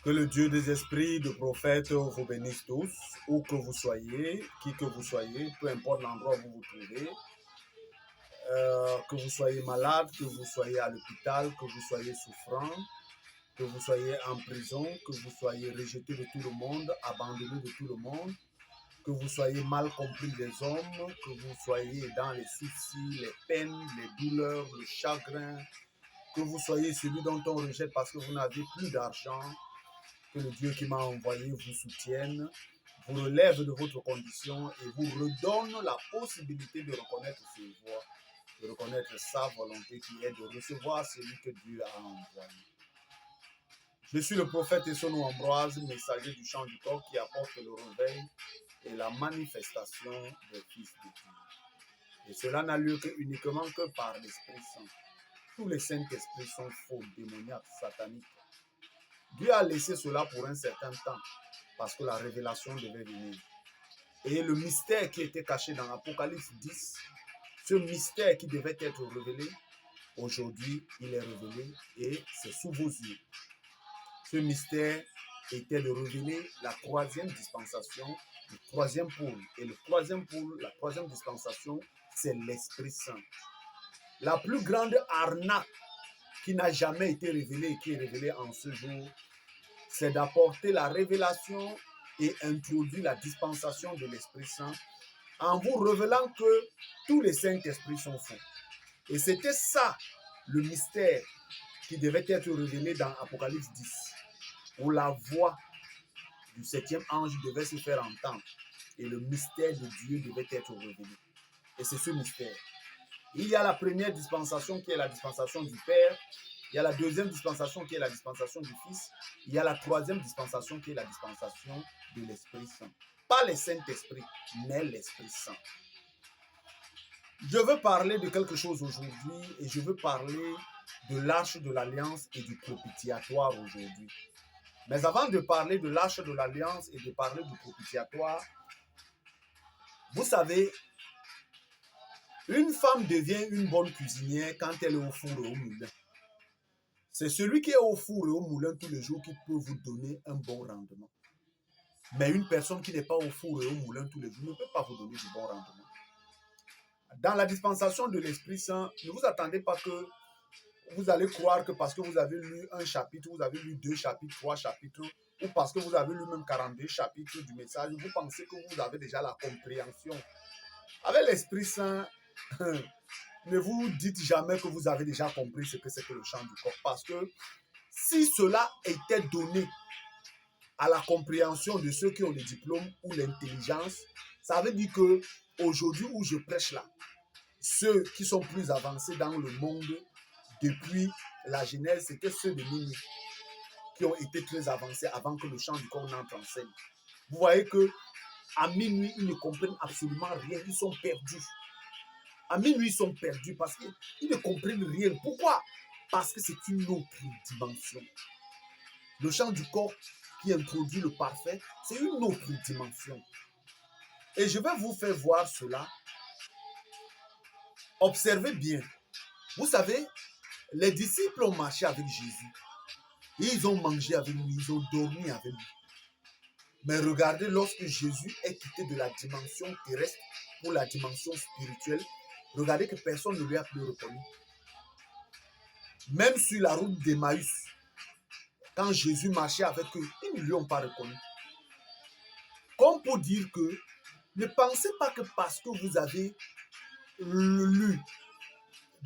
Que le Dieu des esprits, de prophètes vous bénisse tous, où que vous soyez, qui que vous soyez, peu importe l'endroit où vous vous trouvez, que vous soyez malade, que vous soyez à l'hôpital, que vous soyez souffrant, que vous soyez en prison, que vous soyez rejeté de tout le monde, abandonné de tout le monde, que vous soyez mal compris des hommes, que vous soyez dans les soucis, les peines, les douleurs, le chagrin, que vous soyez celui dont on rejette parce que vous n'avez plus d'argent, que le Dieu qui m'a envoyé vous soutienne, vous relève de votre condition et vous redonne la possibilité de reconnaître ses voies, de reconnaître sa volonté qui est de recevoir celui que Dieu a envoyé. Je suis le prophète Essonou Ambroise, messager du chant du corps qui apporte le réveil et la manifestation des fils de Dieu. Et cela n'a lieu uniquement que par l'Esprit Saint. Tous les Saints-Esprits sont faux, démoniaques, sataniques. Dieu a laissé cela pour un certain temps parce que la révélation devait venir. Et le mystère qui était caché dans l'Apocalypse 10, ce mystère qui devait être révélé, aujourd'hui, il est révélé et c'est sous vos yeux. Ce mystère était de révéler la troisième dispensation, le troisième pôle. Et le troisième pôle, la troisième dispensation, c'est l'Esprit Saint. La plus grande arnaque qui n'a jamais été révélée et qui est révélée en ce jour, c'est d'apporter la révélation et introduire la dispensation de l'Esprit Saint en vous révélant que tous les Saints-Esprits sont faux. Et c'était ça le mystère qui devait être révélé dans Apocalypse 10, où la voix du septième ange devait se faire entendre et le mystère de Dieu devait être révélé. Et c'est ce mystère. Il y a la première dispensation qui est la dispensation du Père, il y a la deuxième dispensation qui est la dispensation du Fils, il y a la troisième dispensation qui est la dispensation de l'Esprit Saint. Pas le Saint-Esprit, mais l'Esprit Saint. Je veux parler de quelque chose aujourd'hui et je veux parler de l'arche de l'Alliance et du propitiatoire aujourd'hui. Mais avant de parler de l'arche de l'Alliance et de parler du propitiatoire, vous savez, une femme devient une bonne cuisinière quand elle est au four et au moulin. C'est celui qui est au four et au moulin tous les jours qui peut vous donner un bon rendement. Mais une personne qui n'est pas au four et au moulin tous les jours ne peut pas vous donner du bon rendement. Dans la dispensation de l'Esprit Saint, ne vous attendez pas que vous allez croire que parce que vous avez lu un chapitre, vous avez lu 2 chapitres, 3 chapitres, ou parce que vous avez lu même 42 chapitres du message, vous pensez que vous avez déjà la compréhension. Avec l'Esprit Saint, ne vous dites jamais que vous avez déjà compris ce que c'est que le chant du corps. Parce que si cela était donné à la compréhension de ceux qui ont le diplôme ou l'intelligence, ça veut dire que aujourd'hui où je prêche là, ceux qui sont plus avancés dans le monde depuis la Genèse, c'était ceux de minuit qui ont été très avancés avant que le chant du corps n'entre en scène. Vous voyez que à minuit, ils ne comprennent absolument rien, ils sont perdus. À minuit, ils sont perdus parce qu'ils ne comprennent rien. Pourquoi? Parce que c'est une autre dimension. Le chant du corps qui introduit le parfait, c'est une autre dimension. Et je vais vous faire voir cela. Observez bien. Vous savez, les disciples ont marché avec Jésus. Ils ont mangé avec lui, ils ont dormi avec lui. Mais regardez, lorsque Jésus est quitté de la dimension terrestre pour la dimension spirituelle, regardez que personne ne lui a plus reconnu. Même sur la route d'Emmaüs, quand Jésus marchait avec eux, ils ne lui ont pas reconnu. Comme pour dire que ne pensez pas que parce que vous avez lu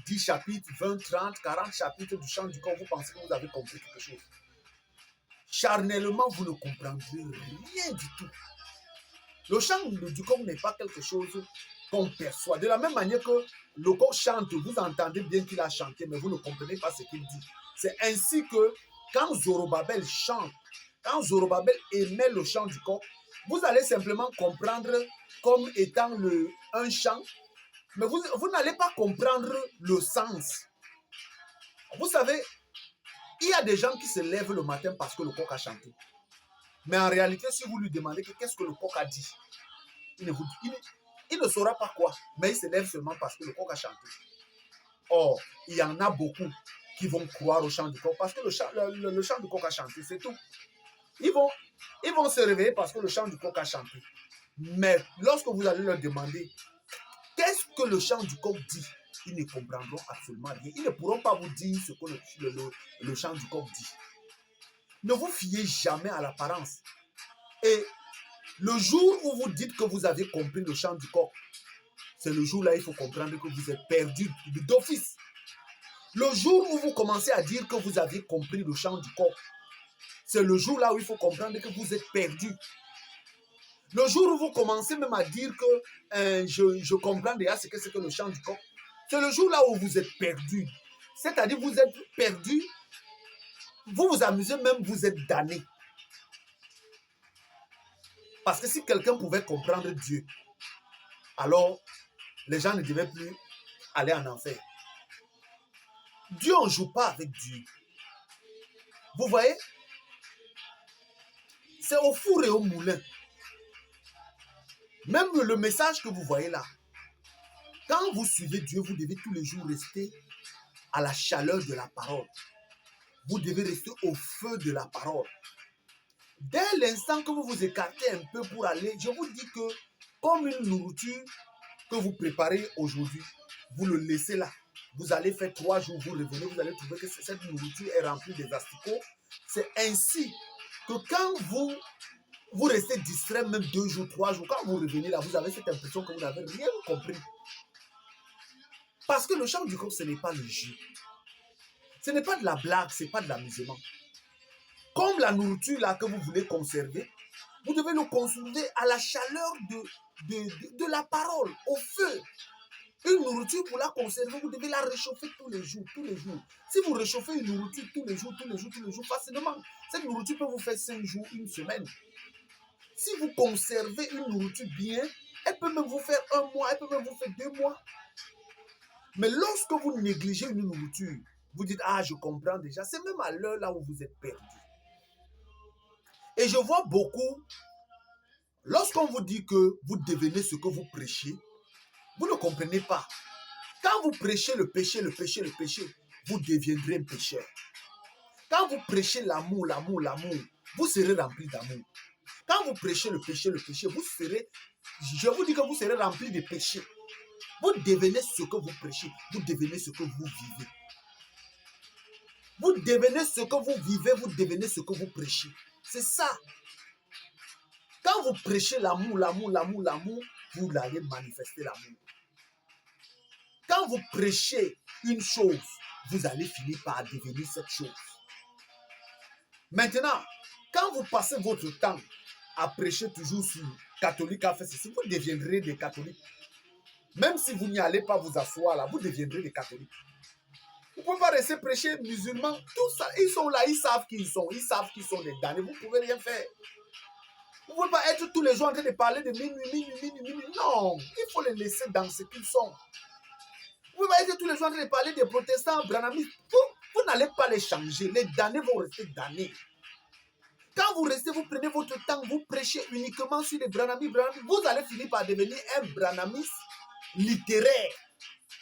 10 chapitres, 20, 30, 40 chapitres du chant du corps, vous pensez que vous avez compris quelque chose. Charnellement, vous ne comprendrez rien du tout. Le chant du corps n'est pas quelque chose qu'on perçoit. De la même manière que le corps chante, vous entendez bien qu'il a chanté, mais vous ne comprenez pas ce qu'il dit. C'est ainsi que quand Zorobabel chante, quand Zorobabel émet le chant du corps, vous allez simplement comprendre comme étant un chant, mais vous n'allez pas comprendre le sens. Vous savez, il y a des gens qui se lèvent le matin parce que le coq a chanté. Mais en réalité, si vous lui demandez qu'est-ce que le coq a dit, il ne saura pas quoi, mais il se lève seulement parce que le coq a chanté. Or, il y en a beaucoup qui vont croire au chant du coq parce que le chant du coq a chanté, c'est tout. Ils vont se réveiller parce que le chant du coq a chanté. Mais lorsque vous allez leur demander qu'est-ce que le chant du coq dit, ils ne comprendront absolument rien. Ils ne pourront pas vous dire ce que le chant du coq dit. Ne vous fiez jamais à l'apparence. Et le jour où vous dites que vous avez compris le chant du coq, c'est le jour-là il faut comprendre que vous êtes perdu d'office. Le jour où vous commencez à dire que vous avez compris le chant du coq, c'est le jour-là où il faut comprendre que vous êtes perdu. Le jour où vous commencez même à dire que je comprends déjà ce que c'est que le chant du coq, c'est le jour-là où vous êtes perdu. C'est-à-dire vous êtes perdu, vous vous amusez même, vous êtes damné. Parce que si quelqu'un pouvait comprendre Dieu, alors les gens ne devaient plus aller en enfer. Dieu, on ne joue pas avec Dieu. Vous voyez? C'est au four et au moulin. Même le message que vous voyez là, quand vous suivez Dieu, vous devez tous les jours rester à la chaleur de la parole. Vous devez rester au feu de la parole. Dès l'instant que vous vous écartez un peu pour aller, je vous dis que comme une nourriture que vous préparez aujourd'hui, vous le laissez là. Vous allez faire 3 jours, vous revenez, vous allez trouver que cette nourriture est remplie des asticots. C'est ainsi que quand vous restez distrait même 2 jours, 3 jours, quand vous revenez là, vous avez cette impression que vous n'avez rien compris. Parce que le chant du coq, ce n'est pas le jeu. Ce n'est pas de la blague, ce n'est pas de l'amusement. Comme la nourriture là que vous voulez conserver, vous devez le conserver à la chaleur de la parole, au feu. Une nourriture, pour la conserver, vous devez la réchauffer tous les jours, tous les jours. Si vous réchauffez une nourriture tous les jours, facilement, cette nourriture peut vous faire 5 jours, une semaine. Si vous conservez une nourriture bien, elle peut même vous faire 1 mois, elle peut même vous faire 2 mois. Mais lorsque vous négligez une nourriture, vous dites, ah, je comprends déjà, c'est même à l'heure là où vous êtes perdu. Et je vois beaucoup, lorsqu'on vous dit que vous devenez ce que vous prêchez, vous ne comprenez pas. Quand vous prêchez le péché, vous deviendrez un pécheur. Quand vous prêchez l'amour, vous serez rempli d'amour. Quand vous prêchez le péché, vous serez, je vous dis que vous serez rempli de péché. Vous devenez ce que vous prêchez, vous devenez ce que vous vivez. Vous devenez ce que vous vivez, vous devenez ce que vous prêchez. C'est ça. Quand vous prêchez l'amour, vous allez manifester l'amour. Quand vous prêchez une chose, vous allez finir par devenir cette chose. Maintenant, quand vous passez votre temps à prêcher toujours sur catholique a fait ceci, vous deviendrez des catholiques. Même si vous n'y allez pas vous asseoir là, vous deviendrez des catholiques. Vous ne pouvez pas rester prêcher musulmans, tout ça, ils sont là, ils savent qui ils sont des damnés, vous ne pouvez rien faire. Vous ne pouvez pas être tous les jours en train de parler de minuit. Non, il faut les laisser dans ce qu'ils sont. Vous ne pouvez pas être tous les jours en train de parler des protestants, branhamistes. Vous n'allez pas les changer. Les damnés vont rester damnés. Quand vous restez, vous prenez votre temps, vous prêchez uniquement sur les branhamistes, vous allez finir par devenir un branhamiste littéraire.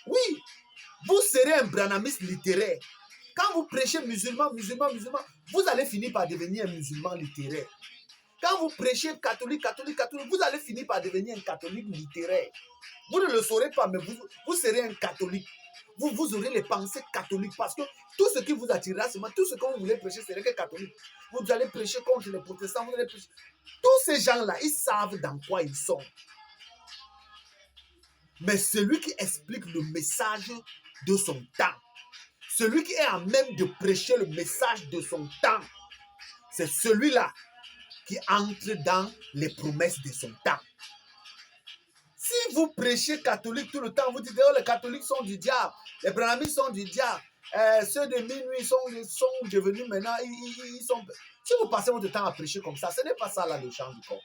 Oui, vous serez un branhamiste littéraire. Quand vous prêchez musulman, vous allez finir par devenir un musulman littéraire. Quand vous prêchez catholique, vous allez finir par devenir un catholique littéraire. Vous ne le saurez pas, mais vous serez un catholique. Vous aurez les pensées catholiques parce que tout ce qui vous attirera, tout ce que vous voulez prêcher, c'est que catholique. Vous allez prêcher contre les protestants, vous allez prêcher. Tous ces gens-là, ils savent dans quoi ils sont. Mais celui qui explique le message de son temps, celui qui est à même de prêcher le message de son temps, c'est celui-là qui entre dans les promesses de son temps. Si vous prêchez catholique tout le temps, vous dites, oh, les catholiques sont du diable, les branhamistes sont du diable, ceux de minuit sont devenus maintenant, ils sont... Si vous passez votre temps à prêcher comme ça, ce n'est pas ça là le chant du corps.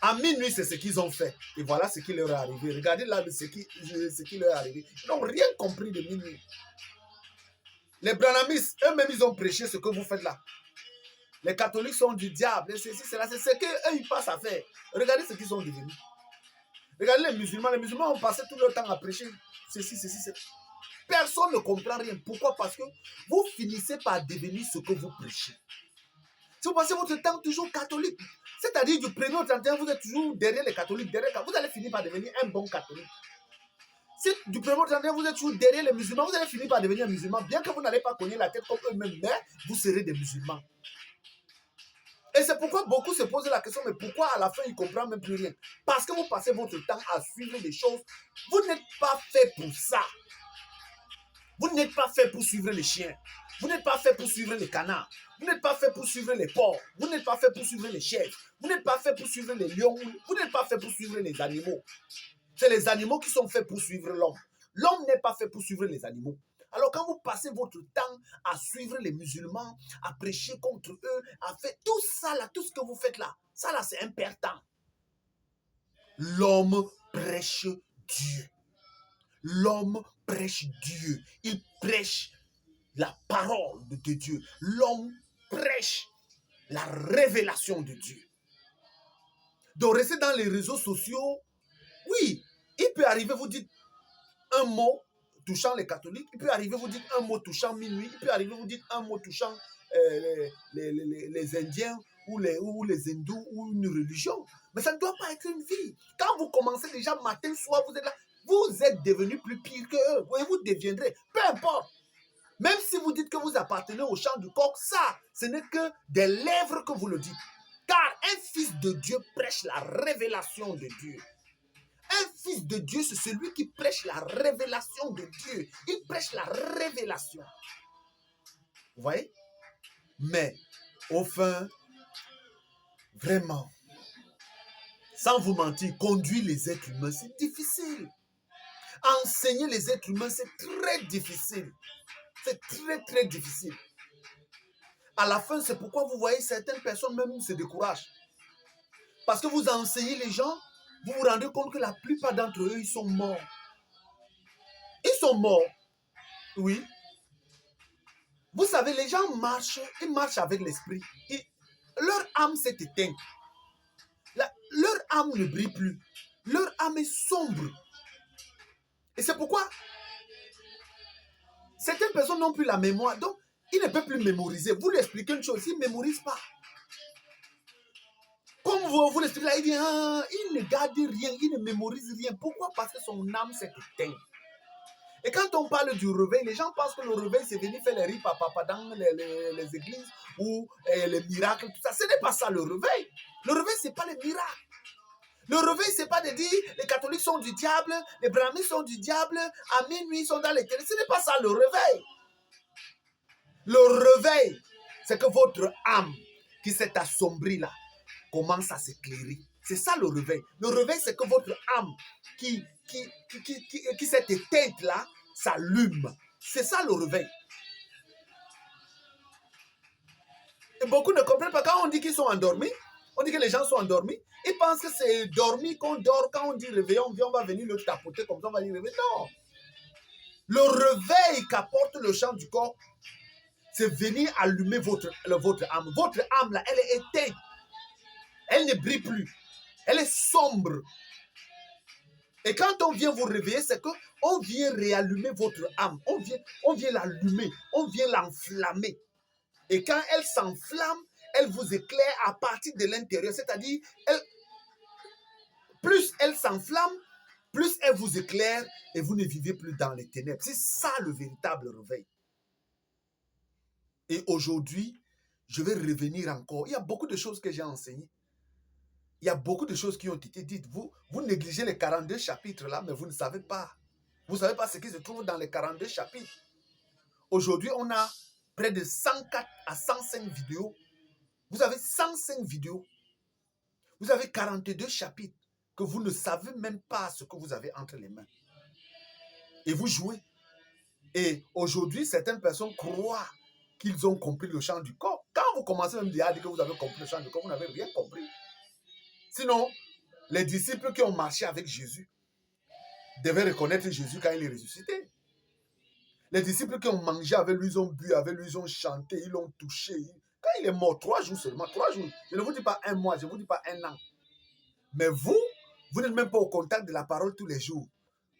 À minuit, c'est ce qu'ils ont fait. Et voilà ce qui leur est arrivé. Regardez là ce qui leur est arrivé. Ils n'ont rien compris de minuit. Les branhamistes, eux-mêmes, ils ont prêché ce que vous faites là. Les catholiques sont du diable, c'est ce qu'eux, ils passent à faire. Regardez ce qu'ils sont devenus. Regardez les musulmans ont passé tout leur temps à prêcher ceci. Personne ne comprend rien. Pourquoi? Parce que vous finissez par devenir ce que vous prêchez. Si vous passez votre temps toujours catholique, c'est-à-dire du 1er au 31, vous êtes toujours derrière les catholiques, vous allez finir par devenir un bon catholique. Si du 1er au 31, vous êtes toujours derrière les musulmans, vous allez finir par devenir un musulman. Bien que vous n'allez pas cogner la tête comme eux-mêmes, mais vous serez des musulmans. Et c'est pourquoi beaucoup se posent la question, mais pourquoi à la fin ils ne comprennent même plus rien? Parce que vous passez votre temps à suivre des choses. Vous n'êtes pas fait pour ça. Vous n'êtes pas fait pour suivre les chiens. Vous n'êtes pas fait pour suivre les canards. Vous n'êtes pas fait pour suivre les porcs. Vous n'êtes pas fait pour suivre les chèvres. Vous n'êtes pas fait pour suivre les lions. Vous n'êtes pas fait pour suivre les animaux. C'est les animaux qui sont faits pour suivre l'homme. L'homme n'est pas fait pour suivre les animaux. Alors quand vous passez votre temps à suivre les musulmans, à prêcher contre eux, à faire tout ça là, tout ce que vous faites là, ça là c'est important. L'homme prêche Dieu. L'homme prêche Dieu. Il prêche la parole de Dieu. L'homme prêche la révélation de Dieu. Donc rester dans les réseaux sociaux, oui, il peut arriver, vous dites un mot touchant les catholiques, il peut arriver, vous dites un mot touchant minuit, il peut arriver, vous dites un mot touchant les Indiens ou les hindous ou une religion. Mais ça ne doit pas être une vie. Quand vous commencez déjà matin, soir, vous êtes là, vous êtes devenu plus pire qu'eux. Et vous deviendrez, peu importe. Même si vous dites que vous appartenez au chant du coq, ça, ce n'est que des lèvres que vous le dites. Car un fils de Dieu prêche la révélation de Dieu. Un fils de Dieu, c'est celui qui prêche la révélation de Dieu. Il prêche la révélation. Vous voyez? Mais, au fin, vraiment, sans vous mentir, conduire les êtres humains, c'est difficile. Enseigner les êtres humains, c'est très difficile. C'est très, très difficile. À la fin, c'est pourquoi vous voyez certaines personnes même se découragent. Parce que vous enseignez les gens, vous vous rendez compte que la plupart d'entre eux, ils sont morts. Ils sont morts. Oui. Vous savez, les gens marchent, ils marchent avec l'esprit. Leur âme s'est éteinte. Leur âme ne brille plus. Leur âme est sombre. Et c'est pourquoi certaines personnes n'ont plus la mémoire. Donc, ils ne peuvent plus mémoriser. Vous lui expliquez une chose, ils ne mémorisent pas. Comme vous l'expliquez là, il dit, il ne garde rien, il ne mémorise rien. Pourquoi? Parce que son âme s'est éteinte. Et quand on parle du réveil, les gens pensent que le réveil, c'est venir faire les ripapapa dans les églises ou les miracles, tout ça. Ce n'est pas ça le réveil. Le réveil, ce n'est pas les miracles. Le réveil, ce n'est pas de dire les catholiques sont du diable, les brahmins sont du diable, à minuit, ils sont dans les télés. Ce n'est pas ça le réveil. Le réveil, c'est que votre âme qui s'est assombrie là commence à s'éclairer. C'est ça le réveil. Le réveil, c'est que votre âme qui s'est éteinte là s'allume. C'est ça le réveil. Et beaucoup ne comprennent pas. Quand on dit qu'ils sont endormis, on dit que les gens sont endormis, ils pensent que c'est dormi qu'on dort. Quand on dit réveil, on va venir le tapoter comme ça, on va dire réveil. Non. Le réveil qu'apporte le chant du corps, c'est venir allumer votre âme. Votre âme là, elle est éteinte. Elle ne brille plus. Elle est sombre. Et quand on vient vous réveiller, c'est qu'on vient réallumer votre âme. On vient l'allumer. On vient l'enflammer. Et quand elle s'enflamme, elle vous éclaire à partir de l'intérieur. C'est-à-dire, plus elle s'enflamme, plus elle vous éclaire et vous ne vivez plus dans les ténèbres. C'est ça le véritable réveil. Et aujourd'hui, je vais revenir encore. Il y a beaucoup de choses que j'ai enseignées. Il y a beaucoup de choses qui ont été dites. Vous négligez les 42 chapitres là, mais vous ne savez pas. Vous ne savez pas ce qui se trouve dans les 42 chapitres. Aujourd'hui, on a près de 104 à 105 vidéos. Vous avez 105 vidéos. Vous avez 42 chapitres que vous ne savez même pas ce que vous avez entre les mains. Et vous jouez. Et aujourd'hui, certaines personnes croient qu'ils ont compris le chant du corps. Quand vous commencez même à dire que vous avez compris le chant du corps, vous n'avez rien compris. Sinon, les disciples qui ont marché avec Jésus devaient reconnaître Jésus quand il est ressuscité. Les disciples qui ont mangé avec lui, ils ont bu avec lui, ils ont chanté, ils l'ont touché. Quand il est mort, 3 jours seulement, 3 jours. Je ne vous dis pas un mois, je ne vous dis pas un an. Mais vous n'êtes même pas au contact de la parole tous les jours.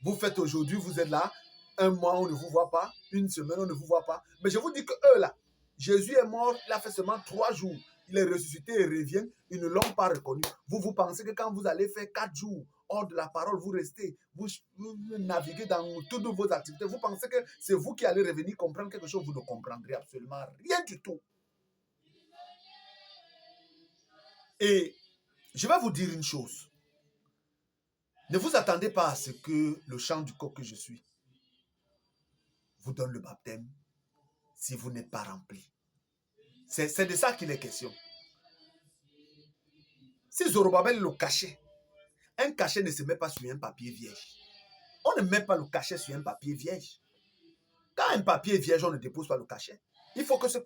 Vous faites aujourd'hui, vous êtes là, un mois, on ne vous voit pas. Une semaine, on ne vous voit pas. Mais je vous dis que eux, là, Jésus est mort, il a fait seulement 3 jours. Il est ressuscité et revient. Ils ne l'ont pas reconnu. Vous pensez que quand vous allez faire 4 jours hors de la parole, vous restez, vous naviguez dans toutes vos activités. Vous pensez que c'est vous qui allez revenir comprendre quelque chose. Vous ne comprendrez absolument rien du tout. Et je vais vous dire une chose. Ne vous attendez pas à ce que le chant du coq que je suis vous donne le baptême si vous n'êtes pas rempli. C'est de ça qu'il est question. Si Zorobabel le cachait, un cachet ne se met pas sur un papier vierge. On ne met pas le cachet sur un papier vierge. Quand un papier est vierge, on ne dépose pas le cachet. Il faut que ce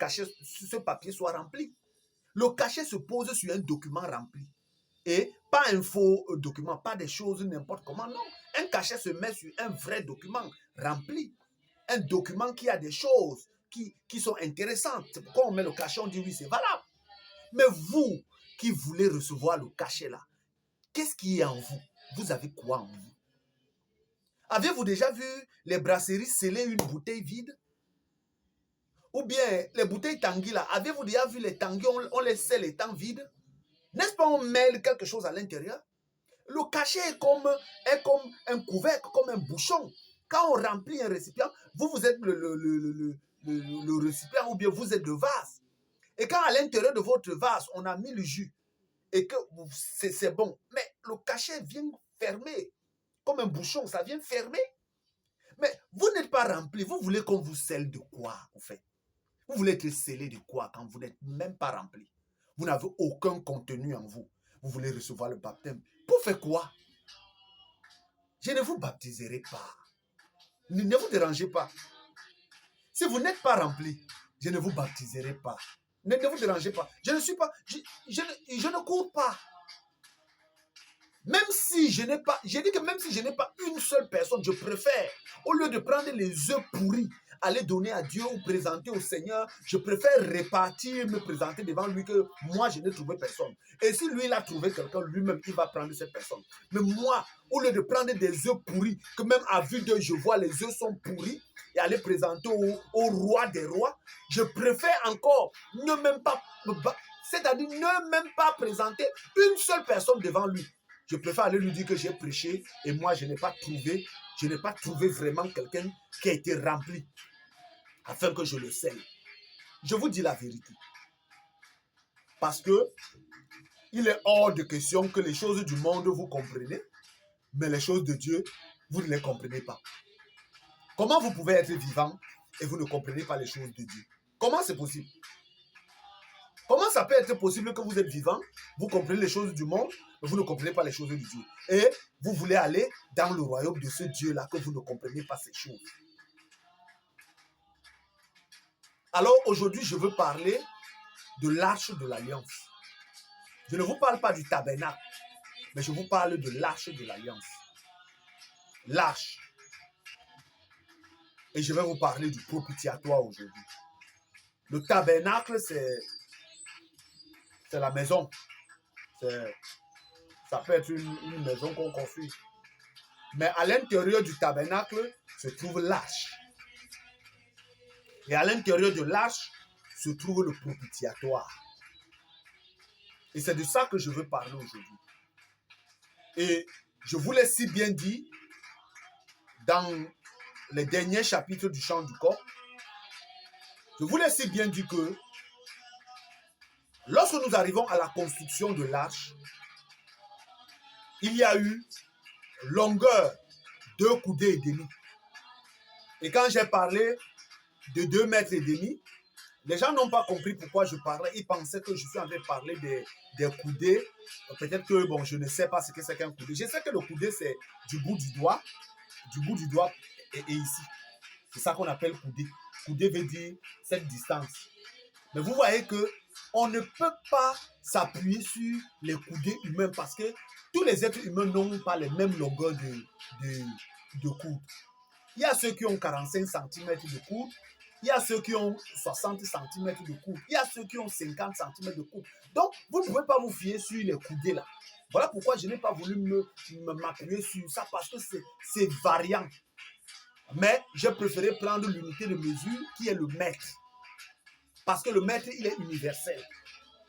papier soit rempli. Le cachet se pose sur un document rempli. Et pas un faux document, pas des choses n'importe comment, non. Un cachet se met sur un vrai document rempli. Un document qui a des choses qui sont intéressantes. C'est pourquoi on met le cachet, on dit oui, c'est valable. Mais vous qui voulez recevoir le cachet là, qu'est-ce qui est en vous? Vous avez quoi en vous? Avez-vous déjà vu les brasseries sceller une bouteille vide? Ou bien les bouteilles Tanguy là, avez-vous déjà vu les Tanguy, on les scelle étant vides? N'est-ce pas, on mêle quelque chose à l'intérieur? Le cachet est comme un couvercle, comme un bouchon. Quand on remplit un récipient, vous êtes le récipient ou bien vous êtes le vase. Et quand à l'intérieur de votre vase, on a mis le jus et que c'est bon, mais le cachet vient fermer, comme un bouchon, ça vient fermer. Mais vous n'êtes pas rempli. Vous voulez qu'on vous scelle de quoi, en fait? Vous voulez être scellé de quoi quand vous n'êtes même pas rempli? Vous n'avez aucun contenu en vous. Vous voulez recevoir le baptême. Pour faire quoi? Je ne vous baptiserai pas. Ne vous dérangez pas. Si vous n'êtes pas rempli, je ne vous baptiserai pas. Ne vous dérangez pas. Je ne suis pas, je ne cours pas. Même si je n'ai pas, j'ai dit que même si je n'ai pas une seule personne, je préfère, au lieu de prendre les œufs pourris, aller donner à Dieu ou présenter au Seigneur, je préfère répartir, me présenter devant lui que moi, je n'ai trouvé personne. Et si lui, il a trouvé quelqu'un, lui-même, il va prendre cette personne. Mais moi, au lieu de prendre des œufs pourris, que même à vue d'œil, je vois les œufs sont pourris, et aller présenter au roi des rois, je préfère encore ne même pas, c'est-à-dire ne même pas présenter une seule personne devant lui. Je préfère aller lui dire que j'ai prêché et moi, je n'ai pas trouvé vraiment quelqu'un qui a été rempli afin que je le scelle. Je vous dis la vérité. Parce que il est hors de question que les choses du monde vous comprenez, mais les choses de Dieu, vous ne les comprenez pas. Comment vous pouvez être vivant et vous ne comprenez pas les choses de Dieu? Comment c'est possible? Comment ça peut être possible que vous êtes vivant, vous comprenez les choses du monde, mais vous ne comprenez pas les choses de Dieu? Et vous voulez aller dans le royaume de ce Dieu-là que vous ne comprenez pas ces choses. Alors aujourd'hui, je veux parler de l'arche de l'alliance. Je ne vous parle pas du tabernacle, mais je vous parle de l'arche de l'alliance. L'arche. Et je vais vous parler du propitiatoire aujourd'hui. Le tabernacle, c'est la maison. Ça peut être une maison qu'on construit. Mais à l'intérieur du tabernacle se trouve l'arche. Et à l'intérieur de l'arche se trouve le propitiatoire. Et c'est de ça que je veux parler aujourd'hui. Et je vous l'ai si bien dit dans les derniers chapitres du chant du corps. Je vous l'ai si bien dit que lorsque nous arrivons à la construction de l'arche, il y a eu longueur 2 coudées et demi. Et quand j'ai parlé de 2 mètres et demi, les gens n'ont pas compris pourquoi je parlais. Ils pensaient que je suis en train de parler des coudées. Peut-être que, bon, je ne sais pas ce que c'est qu'un coudé. Je sais que le coudé, c'est du bout du doigt. Du bout du doigt et ici. C'est ça qu'on appelle coudé. Coudé veut dire cette distance. Mais vous voyez qu'on ne peut pas s'appuyer sur les coudées humains parce que tous les êtres humains n'ont pas les mêmes longueurs de coude. Il y a ceux qui ont 45 cm de coude. Il y a ceux qui ont 60 cm de coude. Il y a ceux qui ont 50 cm de coude. Donc, vous ne pouvez pas vous fier sur les coudées là. Voilà pourquoi je n'ai pas voulu m'appuyer sur ça parce que c'est variant. Mais j'ai préféré prendre l'unité de mesure qui est le mètre. Parce que le mètre, il est universel.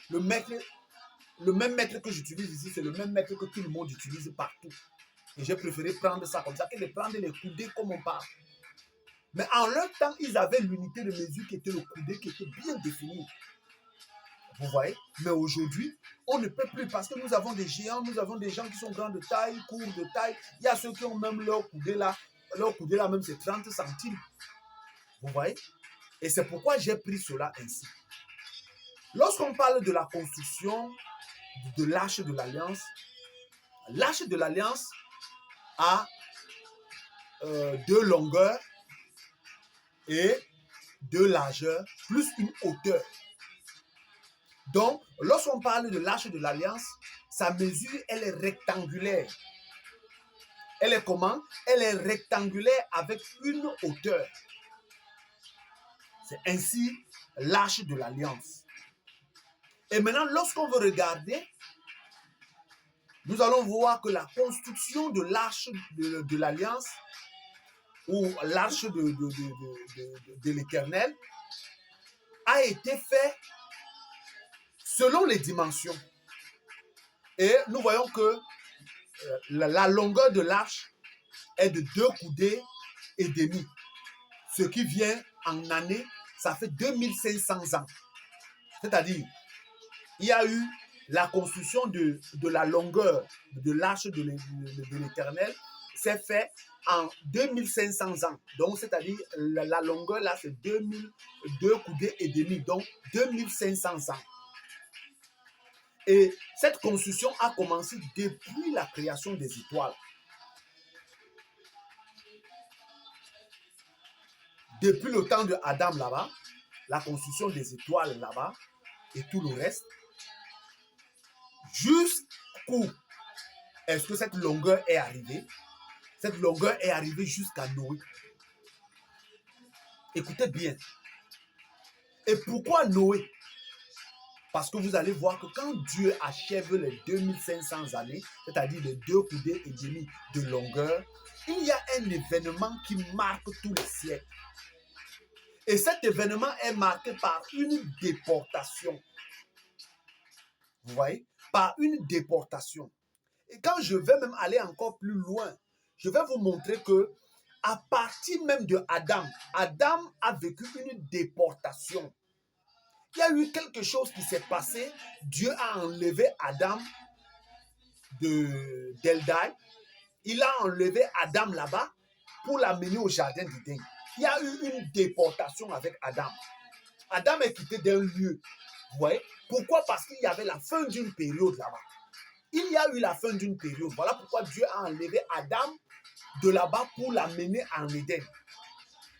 Le même mètre que j'utilise ici, c'est le même mètre que tout le monde utilise partout. Et j'ai préféré prendre ça comme ça que de prendre les coudées comme on parle. Mais en leur temps, ils avaient l'unité de mesure qui était le coudé, qui était bien définie. Vous voyez? Mais aujourd'hui, on ne peut plus parce que nous avons des géants, nous avons des gens qui sont grands de taille, courts de taille. Il y a ceux qui ont même leur coudé là même c'est 30 centimes. Vous voyez? Et c'est pourquoi j'ai pris cela ainsi. Lorsqu'on parle de la construction de l'arche de l'Alliance a 2 longueurs et 2 largeurs, plus une hauteur. Donc, lorsqu'on parle de l'arche de l'Alliance, sa mesure, elle est rectangulaire. Elle est comment? Elle est rectangulaire avec une hauteur. C'est ainsi l'arche de l'Alliance. Et maintenant, lorsqu'on veut regarder, nous allons voir que la construction de l'arche de l'Alliance ou l'arche de l'Éternel a été fait selon les dimensions. Et nous voyons que la longueur de l'arche est de 2 coudées et demi. Ce qui vient en année, ça fait 2500 ans. C'est-à-dire, il y a eu la construction de la longueur de l'arche de l'Éternel, c'est fait en 2500 ans. Donc, c'est-à-dire, la longueur là, c'est 2 coudées et demi, donc 2500 ans. Et cette construction a commencé depuis la création des étoiles. Depuis le temps de Adam là-bas, la construction des étoiles là-bas et tout le reste, jusqu'où est-ce que cette longueur est arrivée? Cette longueur est arrivée jusqu'à Noé. Écoutez bien. Et pourquoi Noé? Parce que vous allez voir que quand Dieu achève les 2500 années, c'est-à-dire les 2 coudées et demi de longueur, il y a un événement qui marque tous les siècles. Et cet événement est marqué par une déportation. Vous voyez? Par une déportation. Et quand je vais même aller encore plus loin, je vais vous montrer que à partir même de Adam, Adam a vécu une déportation. Il y a eu quelque chose qui s'est passé. Dieu a enlevé Adam d'Eldai. Il a enlevé Adam là-bas pour l'amener au jardin d'Éden. Il y a eu une déportation avec Adam. Adam est quitté d'un lieu. Vous voyez? Pourquoi? Parce qu'il y avait la fin d'une période là-bas. Il y a eu la fin d'une période. Voilà pourquoi Dieu a enlevé Adam de là-bas pour l'amener en Éden.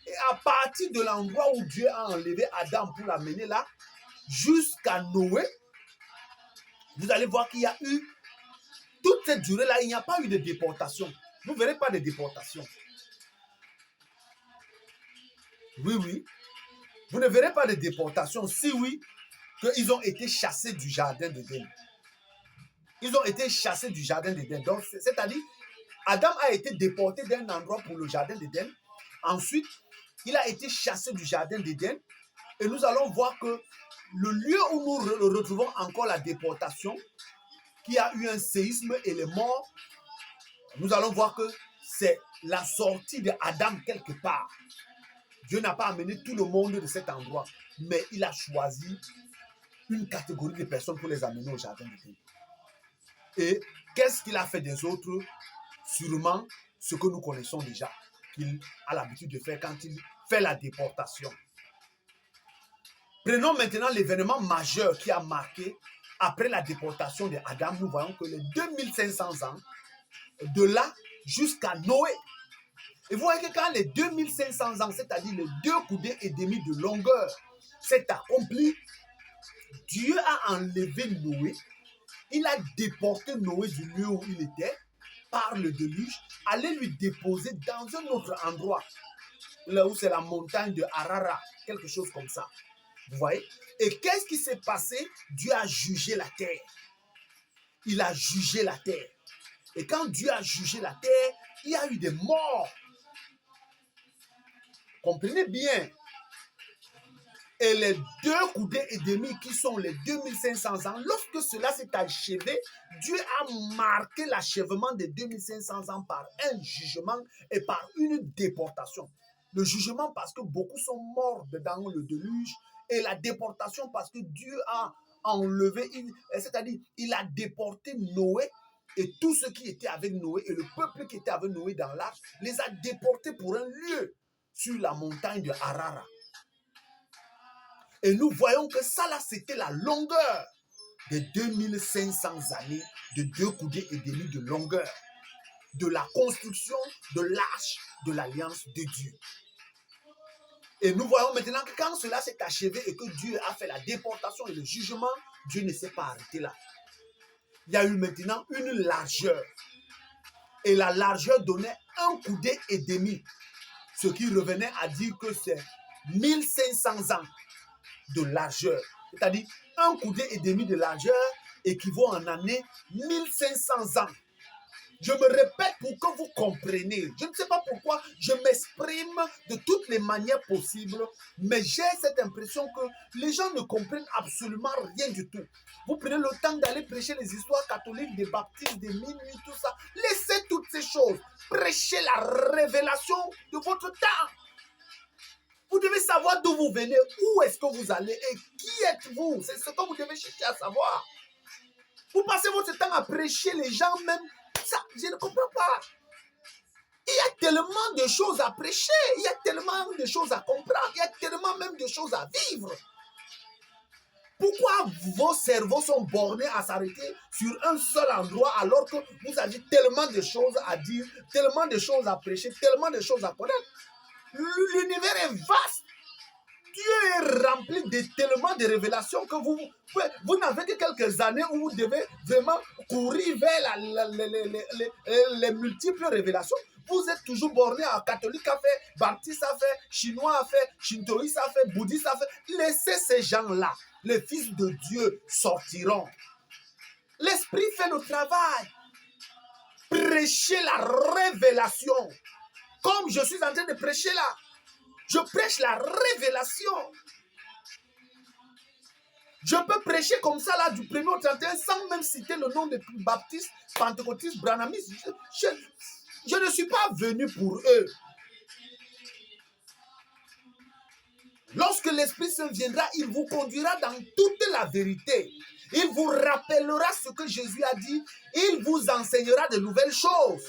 Et à partir de l'endroit où Dieu a enlevé Adam pour l'amener là, jusqu'à Noé, vous allez voir qu'il y a eu, toute cette durée-là, il n'y a pas eu de déportation. Vous ne verrez pas de déportation. Oui, oui. Vous ne verrez pas de déportation. Si oui, qu'ils ont été chassés du jardin d'Éden. Ils ont été chassés du jardin d'Éden. Donc, c'est-à-dire, Adam a été déporté d'un endroit pour le jardin d'Éden. Ensuite, il a été chassé du jardin d'Éden. Et nous allons voir que le lieu où nous retrouvons encore la déportation, qui a eu un séisme et les morts, nous allons voir que c'est la sortie d'Adam quelque part. Dieu n'a pas amené tout le monde de cet endroit, mais il a choisi une catégorie de personnes pour les amener au jardin d'Éden. Et qu'est-ce qu'il a fait des autres? Sûrement ce que nous connaissons déjà, qu'il a l'habitude de faire quand il fait la déportation. Prenons maintenant l'événement majeur qui a marqué après la déportation d'Adam. Nous voyons que les 2500 ans, de là jusqu'à Noé. Et vous voyez que quand les 2500 ans, c'est-à-dire les 2 coudées et demi de longueur, s'est accompli, Dieu a enlevé Noé. Il a déporté Noé du lieu où il était par le déluge, aller lui déposer dans un autre endroit, là où c'est la montagne de Harara, quelque chose comme ça. Vous voyez? Et qu'est-ce qui s'est passé? Dieu a jugé la terre. Il a jugé la terre. Et quand Dieu a jugé la terre, il y a eu des morts. Comprenez bien. Et les 2 coudées et demi qui sont les 2500 ans, lorsque cela s'est achevé, Dieu a marqué l'achèvement des 2500 ans par un jugement et par une déportation. Le jugement parce que beaucoup sont morts dans le déluge et la déportation parce que Dieu a enlevé, c'est-à-dire il a déporté Noé et tous ceux qui étaient avec Noé et le peuple qui était avec Noé dans l'arche, les a déportés pour un lieu sur la montagne de Harara. Et nous voyons que ça là, c'était la longueur de 2500 années de 2 coudées et demi de longueur de la construction de l'arche de l'alliance de Dieu. Et nous voyons maintenant que quand cela s'est achevé et que Dieu a fait la déportation et le jugement, Dieu ne s'est pas arrêté là. Il y a eu maintenant une largeur. Et la largeur donnait 1 coudée et demi. Ce qui revenait à dire que c'est 1500 ans de largeur. C'est-à-dire 1 coudée et demi de largeur équivaut en année 1500 ans. Je me répète pour que vous compreniez. Je ne sais pas pourquoi je m'exprime de toutes les manières possibles, mais j'ai cette impression que les gens ne comprennent absolument rien du tout. Vous prenez le temps d'aller prêcher les histoires catholiques, des baptistes, des minuit, tout ça. Laissez toutes ces choses. Prêchez la révélation de votre temps. Vous devez savoir d'où vous venez, où est-ce que vous allez et qui êtes-vous. C'est ce que vous devez chercher à savoir. Vous passez votre temps à prêcher les gens même. Ça, je ne comprends pas. Il y a tellement de choses à prêcher, il y a tellement de choses à comprendre, il y a tellement même de choses à vivre. Pourquoi vos cerveaux sont bornés à s'arrêter sur un seul endroit alors que vous avez tellement de choses à dire, tellement de choses à prêcher, tellement de choses à connaître? L'univers est vaste. Dieu est rempli de tellement de révélations que vous n'avez que quelques années où vous devez vraiment courir vers les multiples révélations. Vous êtes toujours borné à catholique a fait, baptiste a fait, chinois a fait, shintoïste a fait, bouddhiste a fait. Laissez ces gens-là. Les fils de Dieu sortiront. L'esprit fait le travail. Prêchez la révélation. Comme je suis en train de prêcher là. Je prêche la révélation. Je peux prêcher comme ça là du 1er au 31 sans même citer le nom des baptistes, pentecôtistes, branhamistes. Je ne suis pas venu pour eux. Lorsque l'Esprit Saint viendra, il vous conduira dans toute la vérité. Il vous rappellera ce que Jésus a dit. Il vous enseignera de nouvelles choses.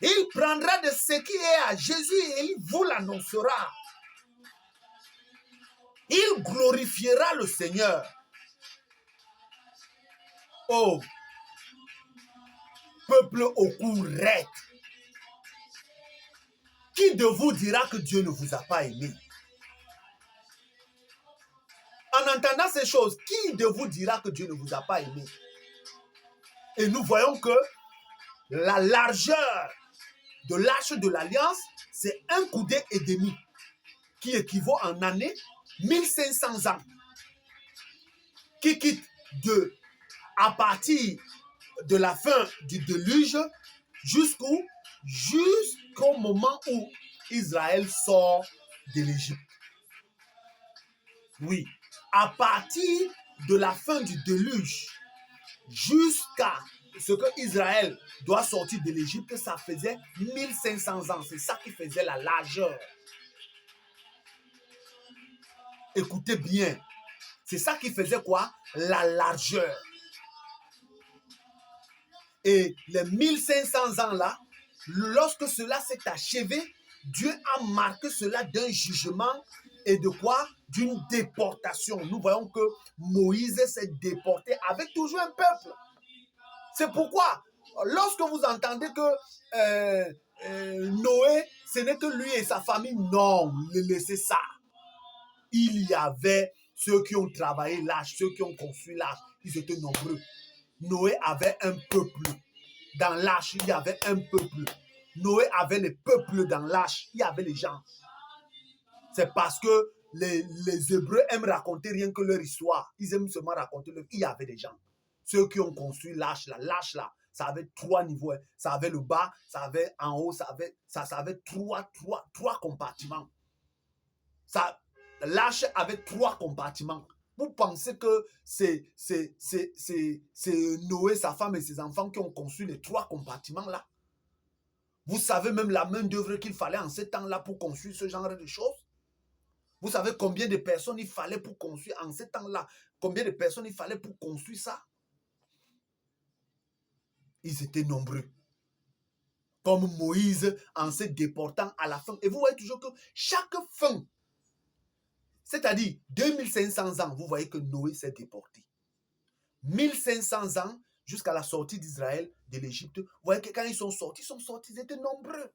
Il prendra de ce qui est à Jésus et il vous l'annoncera. Il glorifiera le Seigneur. Oh, peuple au cou raide, qui de vous dira que Dieu ne vous a pas aimé? En entendant ces choses, qui de vous dira que Dieu ne vous a pas aimé? Et nous voyons que la largeur de l'arche de l'alliance, c'est 1 coudée et demi, qui équivaut en année 1500 ans, qui quitte à partir de la fin du déluge jusqu'au moment où Israël sort de l'Égypte. Oui, à partir de la fin du déluge jusqu'à ce que Israël doit sortir de l'Égypte, ça faisait 1500 ans. C'est ça qui faisait la largeur. Écoutez bien. C'est ça qui faisait quoi? La largeur. Et les 1500 ans là, lorsque cela s'est achevé, Dieu a marqué cela d'un jugement et de quoi? D'une déportation. Nous voyons que Moïse s'est déporté avec toujours un peuple. C'est pourquoi, lorsque vous entendez que Noé, ce n'est que lui et sa famille, non, laissez ça. Il y avait ceux qui ont travaillé l'arche, ceux qui ont construit l'arche, ils étaient nombreux. Noé avait un peuple. Dans l'arche, il y avait un peuple. Noé avait les peuples dans l'arche, il y avait les gens. C'est parce que les Hébreux aiment raconter rien que leur histoire. Ils aiment seulement raconter leur... Il y avait des gens. Ceux qui ont construit l'arche là, ça avait 3 niveaux. Hein. Ça avait le bas, ça avait en haut, ça avait 3 compartiments. L'arche avait 3 compartiments. Vous pensez que c'est Noé, sa femme et ses enfants qui ont conçu les 3 compartiments-là? Vous savez même la main d'œuvre qu'il fallait en ce temps-là pour construire ce genre de choses? Vous savez combien de personnes il fallait pour construire en ce temps-là? Combien de personnes il fallait pour construire ça? Ils étaient nombreux. Comme Moïse en se déportant à la fin. Et vous voyez toujours que chaque fin, c'est-à-dire 2500 ans, vous voyez que Noé s'est déporté. 1500 ans jusqu'à la sortie d'Israël de l'Égypte. Vous voyez que quand ils sont sortis, ils étaient nombreux.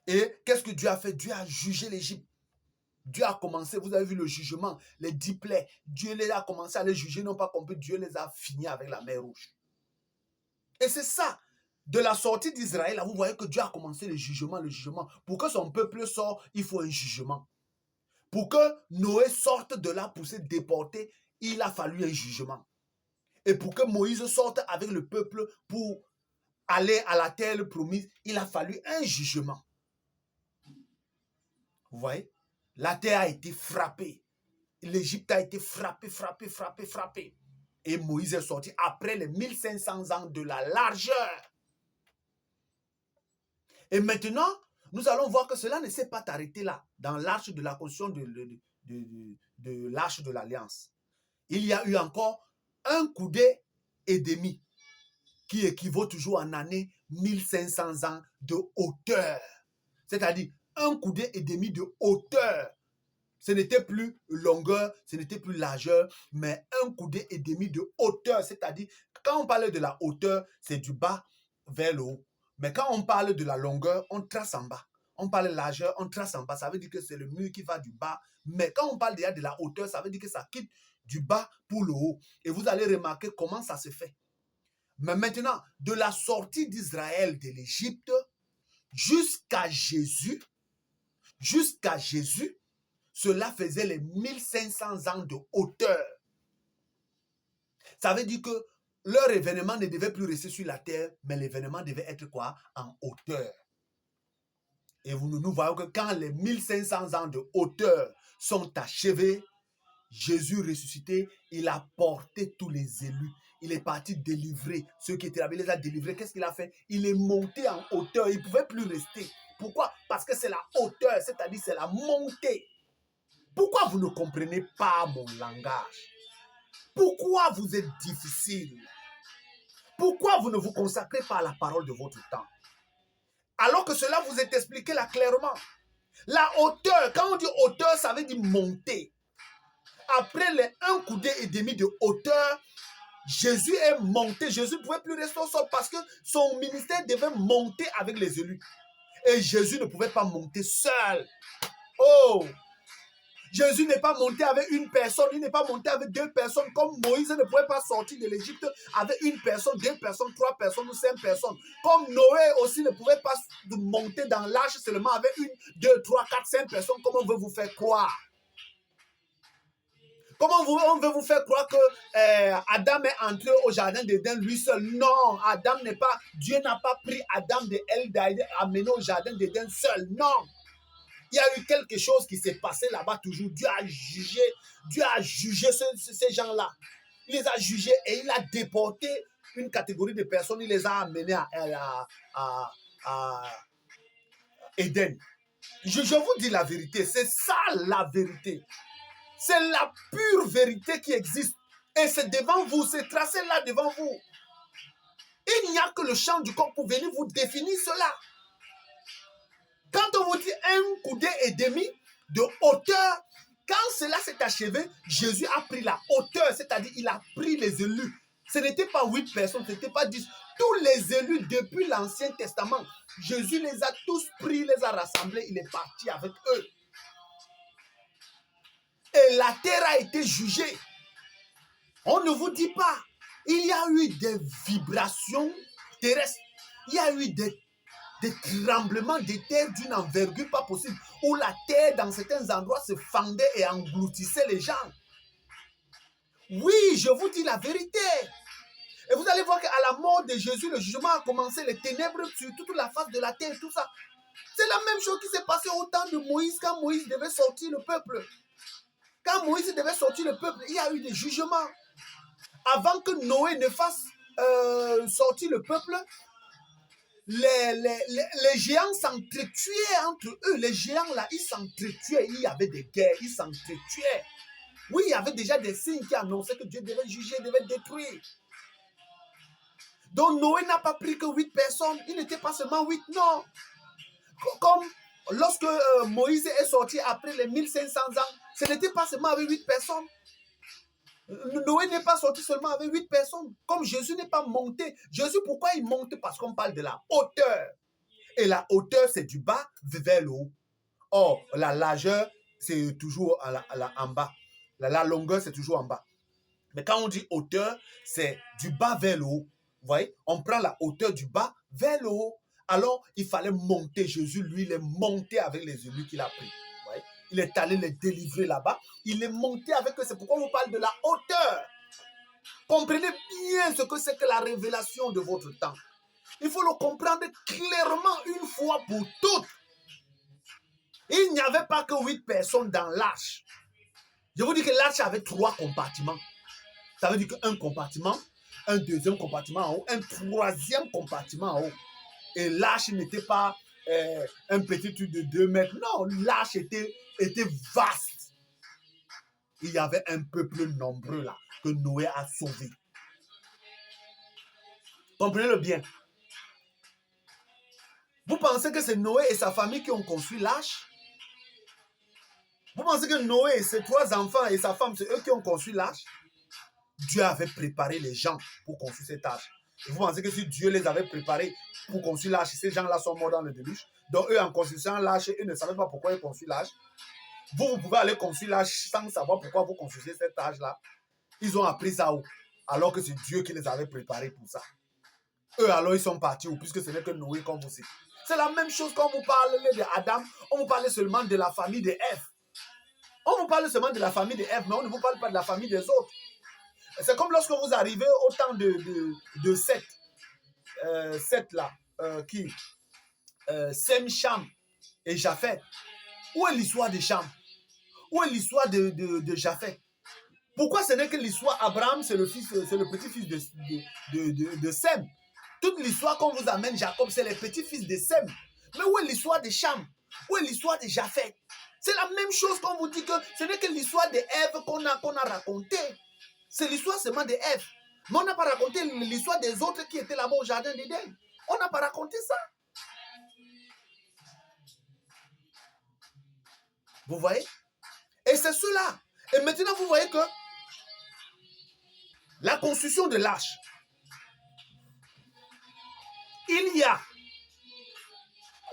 Et qu'est-ce que Dieu a fait? Dieu a jugé l'Égypte. Dieu a commencé, vous avez vu le jugement, les 10 plaies. Dieu les a commencé à les juger, non pas compris, Dieu les a finis avec la mer Rouge. Et c'est ça. De la sortie d'Israël, vous voyez que Dieu a commencé le jugement. Pour que son peuple sorte, il faut un jugement. Pour que Noé sorte de là pour se déporter, il a fallu un jugement. Et pour que Moïse sorte avec le peuple pour aller à la terre promise, il a fallu un jugement. Vous voyez? La terre a été frappée. L'Égypte a été frappée. Et Moïse est sorti après les 1500 ans de la largeur. Et maintenant, nous allons voir que cela ne s'est pas arrêté là, dans l'arche de la construction de l'arche de l'Alliance. Il y a eu encore un coudée et demi, qui équivaut toujours en année 1500 ans de hauteur. C'est-à-dire un coudée et demi de hauteur. Ce n'était plus longueur, ce n'était plus largeur, mais un coudée et demi de hauteur. C'est-à-dire, quand on parle de la hauteur, c'est du bas vers le haut. Mais quand on parle de la longueur, on trace en bas. On parle de largeur, on trace en bas. Ça veut dire que c'est le mur qui va du bas. Mais quand on parle déjà de la hauteur, ça veut dire que ça quitte du bas pour le haut. Et vous allez remarquer comment ça se fait. Mais maintenant, de la sortie d'Israël de l'Égypte jusqu'à Jésus, cela faisait les 1500 ans de hauteur. Ça veut dire que leur événement ne devait plus rester sur la terre, mais l'événement devait être quoi? En hauteur. Et nous voyons que quand les 1500 ans de hauteur sont achevés, Jésus ressuscité, il a porté tous les élus. Il est parti délivrer ceux qui étaient là-bas. Il les a délivrés. Qu'est-ce qu'il a fait? Il est monté en hauteur. Il ne pouvait plus rester. Pourquoi? Parce que c'est la hauteur, c'est-à-dire c'est la montée. Pourquoi vous ne comprenez pas mon langage? Pourquoi vous êtes difficile? Pourquoi vous ne vous consacrez pas à la parole de votre temps? Alors que cela vous est expliqué là clairement. La hauteur, quand on dit hauteur, ça veut dire monter. Après les 1 coudée et demi de hauteur, Jésus est monté. Jésus ne pouvait plus rester au sol parce que son ministère devait monter avec les élus. Et Jésus ne pouvait pas monter seul. Oh! Jésus n'est pas monté avec une personne, il n'est pas monté avec 2 personnes, comme Moïse ne pouvait pas sortir de l'Égypte avec 1 personne, 2 personnes, 3 personnes ou 5 personnes. Comme Noé aussi ne pouvait pas monter dans l'arche seulement avec 1, 2, 3, 4, 5 personnes, comme on veut vous faire croire. Comment on veut vous faire croire que Adam est entré au jardin d'Éden lui seul? Non, Dieu n'a pas pris Adam de El-Daïd et amené au jardin d'Éden seul. Non. Il y a eu quelque chose qui s'est passé là-bas toujours. Dieu a jugé ces gens-là. Il les a jugés et il a déporté une catégorie de personnes. Il les a amenés à Éden. Je vous dis la vérité. C'est ça la vérité. C'est la pure vérité qui existe. Et c'est devant vous. C'est tracé là devant vous. Il n'y a que le champ du corps pour venir vous définir cela. Quand on vous dit 1 coudée et demi de hauteur, quand cela s'est achevé, Jésus a pris la hauteur, c'est-à-dire il a pris les élus. Ce n'était pas 8 personnes, ce n'était pas 10. Tous les élus depuis l'Ancien Testament, Jésus les a tous pris, les a rassemblés, il est parti avec eux. Et la terre a été jugée. On ne vous dit pas. Il y a eu des vibrations terrestres. Il y a eu des tremblements de terre d'une envergure pas possible, où la terre dans certains endroits se fendait et engloutissait les gens. Oui, je vous dis la vérité. Et vous allez voir qu'à la mort de Jésus, le jugement a commencé, les ténèbres sur toute la face de la terre, tout ça. C'est la même chose qui s'est passée au temps de Moïse, quand Moïse devait sortir le peuple. Quand Moïse devait sortir le peuple, il y a eu des jugements. Avant que Noé ne fasse sortir le peuple, les géants s'entretuaient entre eux. Les géants là, ils s'entretuaient. Il y avait des guerres, ils s'entretuaient. Oui, il y avait déjà des signes qui annonçaient que Dieu devait juger, devait détruire. Donc Noé n'a pas pris que 8 personnes. Il n'était pas seulement 8, non. Comme lorsque Moïse est sorti après les 1500 ans, ce n'était pas seulement avec 8 personnes. Noé n'est pas sorti seulement avec 8 personnes. Comme Jésus n'est pas monté. Jésus, pourquoi il monte? Parce qu'on parle de la hauteur. Et la hauteur, c'est du bas vers le haut. Or, la largeur, c'est toujours en bas. La longueur, c'est toujours en bas. Mais quand on dit hauteur, c'est du bas vers le haut. Vous voyez? On prend la hauteur du bas vers le haut. Alors, il fallait monter. Jésus, lui, il est monté avec les élus qu'il a pris. Vous voyez? Il est allé les délivrer là-bas. Il est monté avec eux. C'est pourquoi on parle de la hauteur. Comprenez bien ce que c'est que la révélation de votre temps. Il faut le comprendre clairement une fois pour toutes. Il n'y avait pas que 8 personnes dans l'arche. Je vous dis que l'arche avait 3 compartiments. Ça veut dire qu'un compartiment, un deuxième compartiment en haut, un troisième compartiment en haut. Et l'arche n'était pas un petit truc de 2 mètres. Non, l'arche était vaste. Il y avait un peuple nombreux là que Noé a sauvé. Comprenez-le bien. Vous pensez que c'est Noé et sa famille qui ont construit l'arche? Vous pensez que Noé et ses 3 enfants et sa femme, c'est eux qui ont construit l'arche? Dieu avait préparé les gens pour construire cette arche. Et vous pensez que si Dieu les avait préparés pour construire l'arche, ces gens-là sont morts dans le déluge? Donc eux, en construisant l'arche, ils ne savaient pas pourquoi ils construisent l'arche. Vous pouvez aller construire l'arche sans savoir pourquoi vous construisez cette arche-là. Ils ont appris ça où? Alors que c'est Dieu qui les avait préparés pour ça. Eux, alors, ils sont partis où? Puisque ce n'est que Noé comme vous dites. C'est la même chose quand vous parlez d'Adam. On vous parle seulement de la famille de Ève. On vous parle seulement de la famille de Ève, mais on ne vous parle pas de la famille des autres. C'est comme lorsque vous arrivez au temps de Seth. Seth là, Sem, Cham et Japheth. Où est l'histoire de Cham? Où est l'histoire de Japheth? Pourquoi ce n'est que l'histoire Abraham, c'est le petit-fils de Sem? Toute l'histoire qu'on vous amène, Jacob, c'est les petits-fils de Sem. Mais où est l'histoire de Cham? Où est l'histoire de Japheth? C'est la même chose qu'on vous dit que ce n'est que l'histoire de Ève qu'on a racontée. C'est l'histoire seulement de Ève. Mais on n'a pas raconté l'histoire des autres qui étaient là-bas au jardin d'Éden. On n'a pas raconté ça. Vous voyez? Et c'est cela. Et maintenant, vous voyez que la construction de l'arche, il y a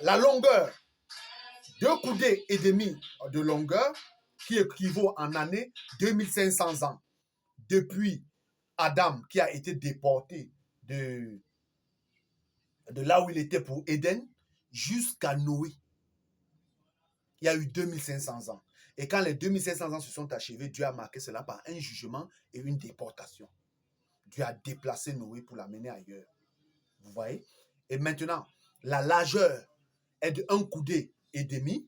la longueur, 2 coudées et demi de longueur, qui équivaut en année 2500 ans. Depuis Adam qui a été déporté de là où il était pour Éden jusqu'à Noé. Il y a eu 2500 ans. Et quand les 2500 ans se sont achevés, Dieu a marqué cela par un jugement et une déportation. Dieu a déplacé Noé pour l'amener ailleurs. Vous voyez? Et maintenant, la largeur est de 1 coudée et demi,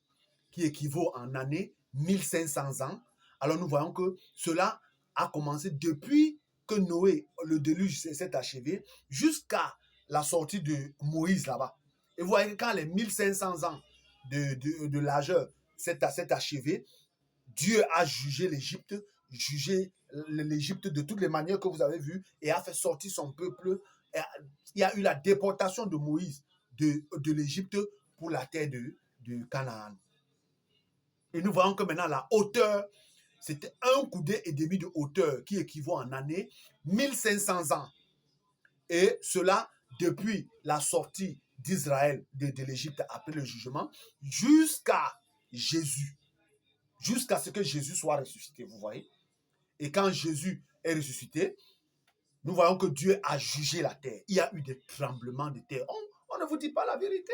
qui équivaut en année 1500 ans. Alors nous voyons que cela a commencé depuis que Noé, le déluge s'est achevé, jusqu'à la sortie de Moïse là-bas. Et vous voyez que quand les 1500 ans de largeur s'est achevé, Dieu a jugé l'Égypte, de toutes les manières que vous avez vues et a fait sortir son peuple. Il y a eu la déportation de Moïse de l'Égypte pour la terre de Canaan. Et nous voyons que maintenant la hauteur, c'était 1 coudée et demi de hauteur qui équivaut en année 1500 ans. Et cela depuis la sortie d'Israël de l'Égypte après le jugement jusqu'à Jésus. Jusqu'à ce que Jésus soit ressuscité, vous voyez. Et quand Jésus est ressuscité, nous voyons que Dieu a jugé la terre. Il y a eu des tremblements de terre. On ne vous dit pas la vérité.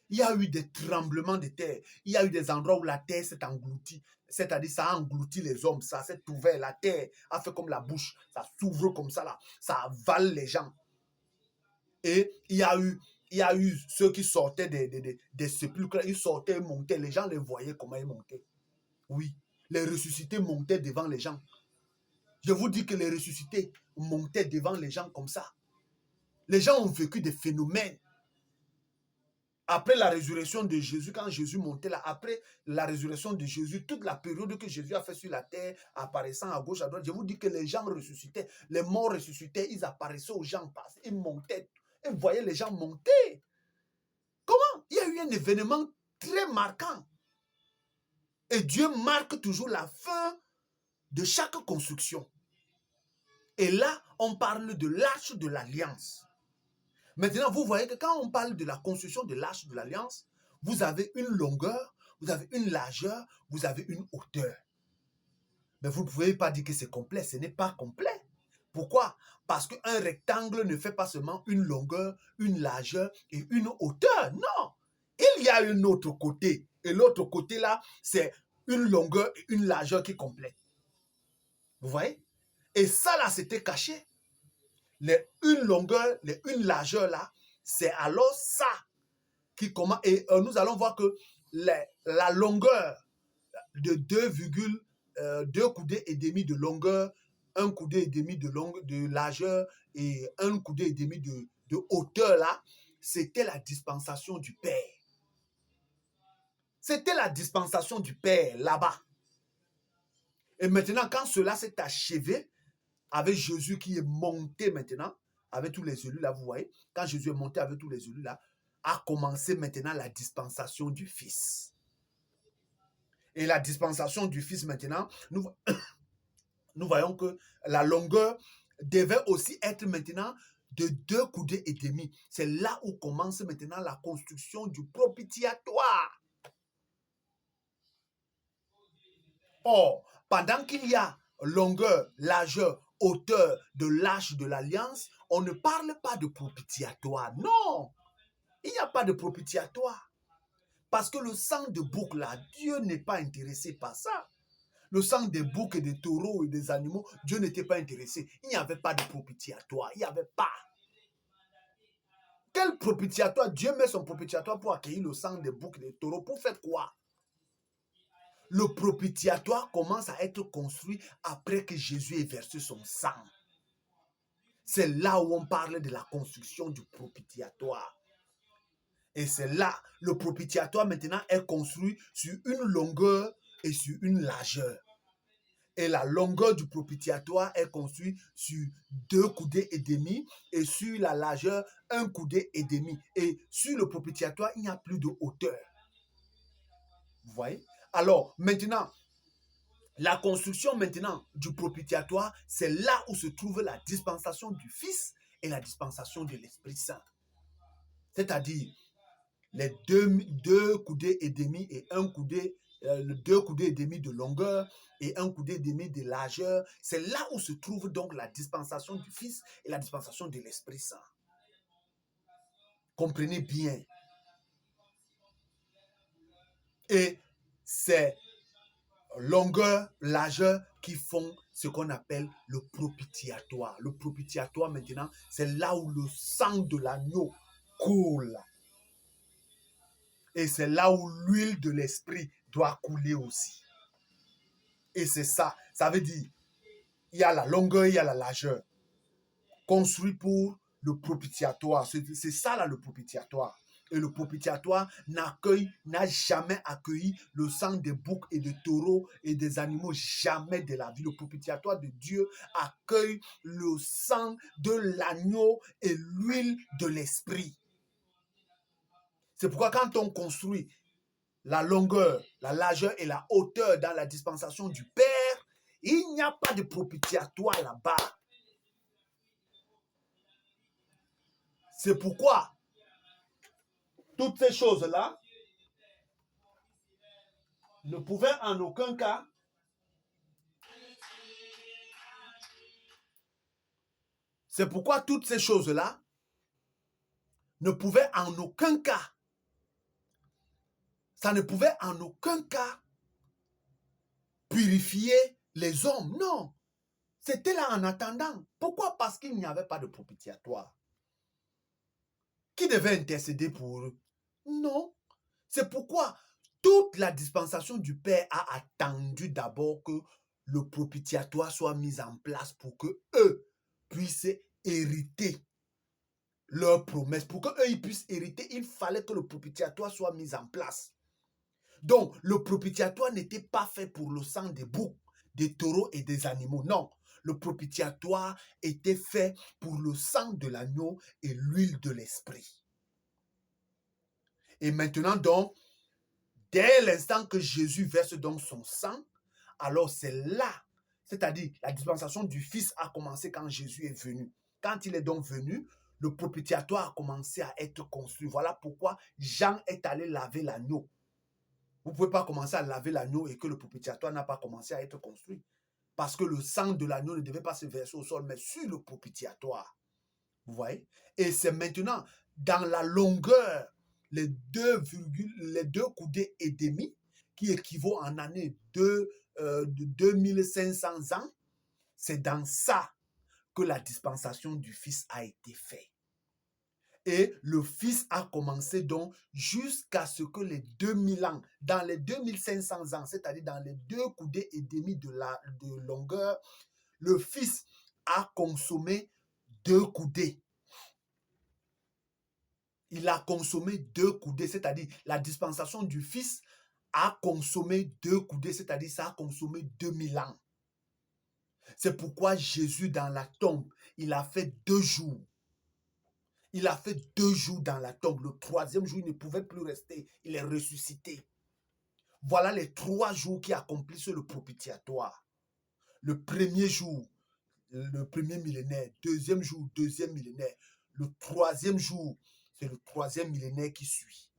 Il y a eu des tremblements de terre. Il y a eu des endroits où la terre s'est engloutie. C'est-à-dire, ça a englouti les hommes. Ça s'est ouvert. La terre a fait comme la bouche. Ça s'ouvre comme ça, là. Ça avale les gens. Et il y a eu ceux qui sortaient des sépulcres. Ils sortaient et montaient. Les gens les voyaient comment ils montaient. Oui. Les ressuscités montaient devant les gens. Je vous dis que les ressuscités montaient devant les gens comme ça. Les gens ont vécu des phénomènes. Après la résurrection de Jésus, quand Jésus montait là, après la résurrection de Jésus, toute la période que Jésus a fait sur la terre, apparaissant à gauche, à droite, je vous dis que les gens ressuscitaient, les morts ressuscitaient, ils apparaissaient aux gens, ils montaient, et vous voyez les gens monter. Comment? Il y a eu un événement très marquant. Et Dieu marque toujours la fin de chaque construction. Et là, on parle de l'arche de l'alliance. Maintenant, vous voyez que quand on parle de la construction de l'arche de l'alliance, vous avez une longueur, vous avez une largeur, vous avez une hauteur. Mais vous ne pouvez pas dire que c'est complet, ce n'est pas complet. Pourquoi? Parce qu'un rectangle ne fait pas seulement une longueur, une largeur et une hauteur. Non! Il y a un autre côté. Et l'autre côté là, c'est une longueur et une largeur qui complètent. Vous voyez? Et ça là, c'était caché. Une longueur, une largeur là, c'est alors ça qui commence. Et nous allons voir que la longueur de 2,2 coudées et demi de longueur, 1 coudé et demi de largeur et 1 coudé et demi de hauteur là, c'était la dispensation du Père. C'était la dispensation du Père là-bas. Et maintenant, quand cela s'est achevé, avec Jésus qui est monté maintenant, avec tous les élus là, vous voyez, quand Jésus est monté avec tous les élus là, a commencé maintenant la dispensation du Fils. Et la dispensation du Fils maintenant, nous voyons que la longueur devait aussi être maintenant de 2 coudées et demi. C'est là où commence maintenant la construction du propitiatoire. Or, pendant qu'il y a longueur, largeur, hauteur de l'arche de l'alliance, on ne parle pas de propitiatoire. Non, il n'y a pas de propitiatoire. Parce que le sang de bouc là, Dieu n'est pas intéressé par ça. Le sang des boucs et des taureaux et des animaux, Dieu n'était pas intéressé. Il n'y avait pas de propitiatoire. Il n'y avait pas. Quel propitiatoire? Dieu met son propitiatoire pour accueillir le sang des boucs et des taureaux. Pour faire quoi? Le propitiatoire commence à être construit après que Jésus ait versé son sang. C'est là où on parle de la construction du propitiatoire. Et c'est là, le propitiatoire maintenant est construit sur une longueur et sur une largeur. Et la longueur du propitiatoire est construite sur 2 coudées et demi et sur la largeur 1 coudé et demi. Et sur le propitiatoire, il n'y a plus de hauteur. Vous voyez? Alors, maintenant, la construction maintenant du propitiatoire, c'est là où se trouve la dispensation du Fils et la dispensation de l'Esprit Saint. C'est-à-dire les 2 coudées et demi et 1 coudé, 2 coudées et demi de longueur et 1 coudé et demi de largeur. C'est là où se trouve donc la dispensation du Fils et la dispensation de l'Esprit Saint. Comprenez bien. Et c'est longueur, largeur qui font ce qu'on appelle le propitiatoire. Le propitiatoire maintenant, c'est là où le sang de l'agneau coule. Et c'est là où l'huile de l'esprit doit couler aussi. Et c'est ça. Ça veut dire, il y a la longueur, il y a la largeur. Construit pour le propitiatoire. C'est ça là le propitiatoire. Et le propitiatoire n'a jamais accueilli le sang des boucs et des taureaux et des animaux, jamais de la vie. Le propitiatoire de Dieu accueille le sang de l'agneau et l'huile de l'esprit. C'est pourquoi quand on construit la longueur, la largeur et la hauteur dans la dispensation du Père, il n'y a pas de propitiatoire là-bas. C'est pourquoi toutes ces choses-là ne pouvaient en aucun cas c'est pourquoi toutes ces choses-là ne pouvaient en aucun cas ça ne pouvait en aucun cas purifier les hommes. Non. C'était là en attendant. Pourquoi? Parce qu'il n'y avait pas de propitiatoire. Qui devait intercéder pour eux? Non. C'est pourquoi toute la dispensation du Père a attendu d'abord que le propitiatoire soit mis en place pour que eux puissent hériter leur promesse. Pour qu'eux ils puissent hériter, il fallait que le propitiatoire soit mis en place. Donc, le propitiatoire n'était pas fait pour le sang des boucs, des taureaux et des animaux. Non, le propitiatoire était fait pour le sang de l'agneau et l'huile de l'esprit. Et maintenant donc, dès l'instant que Jésus verse donc son sang, alors c'est là, c'est-à-dire la dispensation du Fils a commencé quand Jésus est venu. Quand il est donc venu, le propitiatoire a commencé à être construit. Voilà pourquoi Jean est allé laver l'agneau. Vous ne pouvez pas commencer à laver l'agneau et que le propitiatoire n'a pas commencé à être construit. Parce que le sang de l'agneau ne devait pas se verser au sol, mais sur le propitiatoire. Vous voyez? Et c'est maintenant, dans la longueur, les deux coudées et demi, qui équivaut en année de 2500 ans, c'est dans ça que la dispensation du Fils a été faite. Et le Fils a commencé donc jusqu'à ce que les 2000 ans, dans les 2500 ans, c'est-à-dire dans les deux coudées et demi de longueur, le Fils a consommé 2 coudées. Il a consommé 2 coudées, c'est-à-dire la dispensation du Fils a consommé 2 coudées, c'est-à-dire ça a consommé 2000 ans. C'est pourquoi Jésus dans la tombe, il a fait 2 jours. Il a fait 2 jours dans la tombe. Le 3e jour, il ne pouvait plus rester. Il est ressuscité. Voilà les 3 jours qui accomplissent le propitiatoire. Le premier jour, le premier millénaire. 2e jour, 2e millénaire. Le 3e jour, c'est le 3e millénaire qui suit.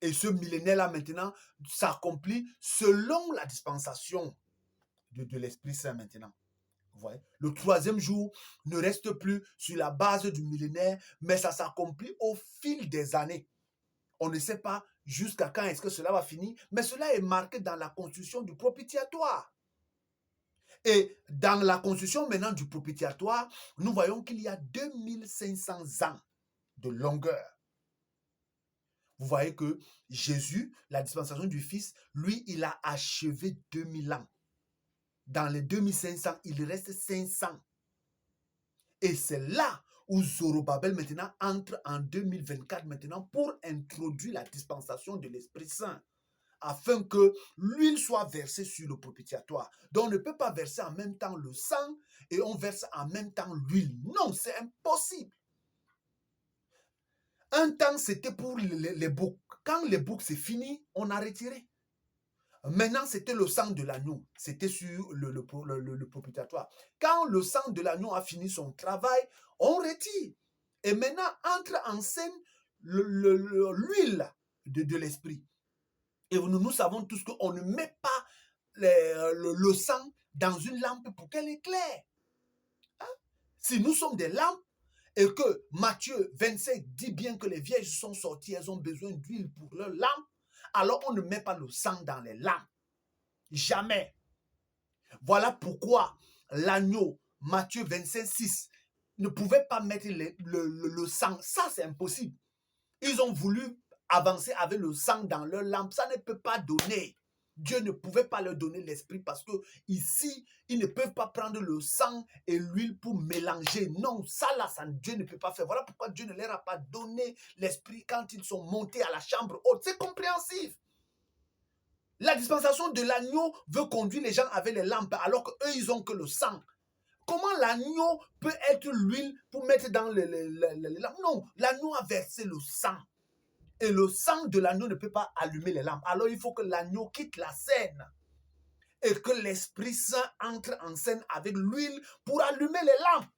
Et ce millénaire-là, maintenant, s'accomplit selon la dispensation de l'Esprit Saint maintenant. Vous voyez? Le 3e jour ne reste plus sur la base du millénaire, mais ça s'accomplit au fil des années. On ne sait pas jusqu'à quand est-ce que cela va finir, mais cela est marqué dans la construction du propitiatoire. Et dans la construction maintenant du propitiatoire, nous voyons qu'il y a 2500 ans de longueur. Vous voyez que Jésus, la dispensation du Fils, lui, il a achevé 2000 ans. Dans les 2500, il reste 500. Et c'est là où Zorobabel maintenant entre en 2024 maintenant pour introduire la dispensation de l'Esprit Saint afin que l'huile soit versée sur le propitiatoire. Donc on ne peut pas verser en même temps le sang et on verse en même temps l'huile. Non, c'est impossible. Un temps, c'était pour les boucs. Quand les boucs c'est fini, on a retiré. Maintenant, c'était le sang de l'agneau. C'était sur le propitiatoire. Quand le sang de l'agneau a fini son travail, on retire. Et maintenant, entre en scène l'huile de l'esprit. Et nous savons tous qu'on ne met pas le sang dans une lampe pour qu'elle éclaire. Hein? Si nous sommes des lampes, et que Matthieu 25 dit bien que les vierges sont sorties, elles ont besoin d'huile pour leur lampe, alors on ne met pas le sang dans les lampes. Jamais. Voilà pourquoi l'agneau, Matthieu 25, 6, ne pouvait pas mettre le sang. Ça, c'est impossible. Ils ont voulu avancer avec le sang dans leur lampe. Ça ne peut pas donner. Dieu ne pouvait pas leur donner l'esprit parce que ici, ils ne peuvent pas prendre le sang et l'huile pour mélanger. Non, ça là, Dieu ne peut pas faire. Voilà pourquoi Dieu ne leur a pas donné l'esprit quand ils sont montés à la chambre haute. C'est compréhensif. La dispensation de l'agneau veut conduire les gens avec les lampes alors qu'eux, ils ont que le sang. Comment l'agneau peut être l'huile pour mettre dans les lampes? Non, l'agneau a versé le sang. Et le sang de l'agneau ne peut pas allumer les lampes. Alors il faut que l'agneau quitte la scène et que l'Esprit Saint entre en scène avec l'huile pour allumer les lampes.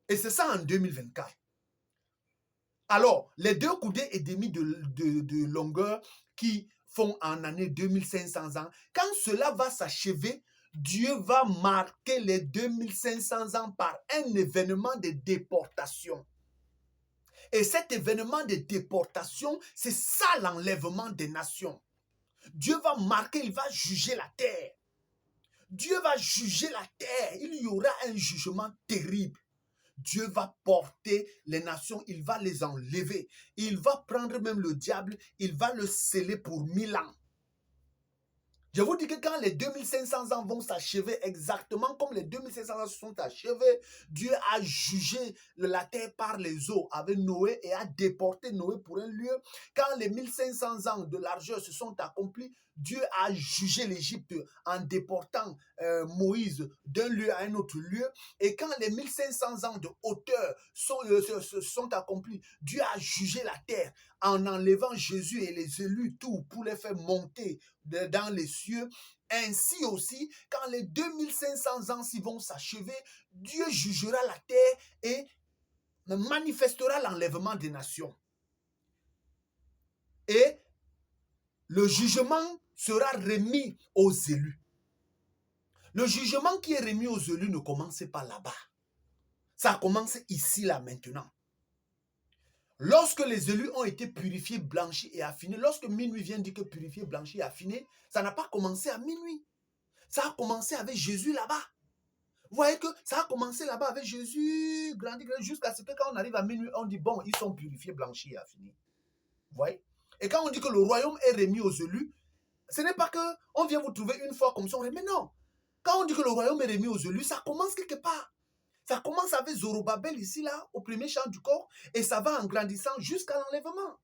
Et c'est ça en 2024. Alors, les 2 coudées et demi de longueur qui font en année 2500 ans, quand cela va s'achever, Dieu va marquer les 2500 ans par un événement de déportation. Et cet événement de déportation, c'est ça l'enlèvement des nations. Dieu va marquer, il va juger la terre. Dieu va juger la terre. Il y aura un jugement terrible. Dieu va porter les nations, il va les enlever. Il va prendre même le diable, il va le sceller pour 1000 ans. Je vous dis que quand les 2500 ans vont s'achever, exactement comme les 2500 ans se sont achevés, Dieu a jugé la terre par les eaux avec Noé et a déporté Noé pour un lieu. Quand les 1500 ans de largeur se sont accomplis, Dieu a jugé l'Égypte en déportant Moïse d'un lieu à un autre lieu. Et quand les 1500 ans de hauteur sont accomplis, Dieu a jugé la terre en enlevant Jésus et les élus, tout, pour les faire monter dans les cieux. Ainsi aussi, quand les 2500 ans vont s'achever, Dieu jugera la terre et manifestera l'enlèvement des nations. Et le jugement sera remis aux élus. Le jugement qui est remis aux élus ne commence pas là-bas. Ça commence ici, là, maintenant. Lorsque les élus ont été purifiés, blanchis et affinés, lorsque minuit vient dire que purifié, blanchi et affiné, ça n'a pas commencé à minuit. Ça a commencé avec Jésus là-bas. Vous voyez que ça a commencé là-bas avec Jésus, grandi, jusqu'à ce que quand on arrive à minuit, on dit, bon, ils sont purifiés, blanchis et affinés. Vous voyez? Et quand on dit que le royaume est remis aux élus, ce n'est pas qu'on vient vous trouver une fois comme ça, mais non. Quand on dit que le royaume est remis aux élus, ça commence quelque part. Ça commence avec Zorobabel ici, là, au premier champ du corps, et ça va en grandissant jusqu'à l'enlèvement.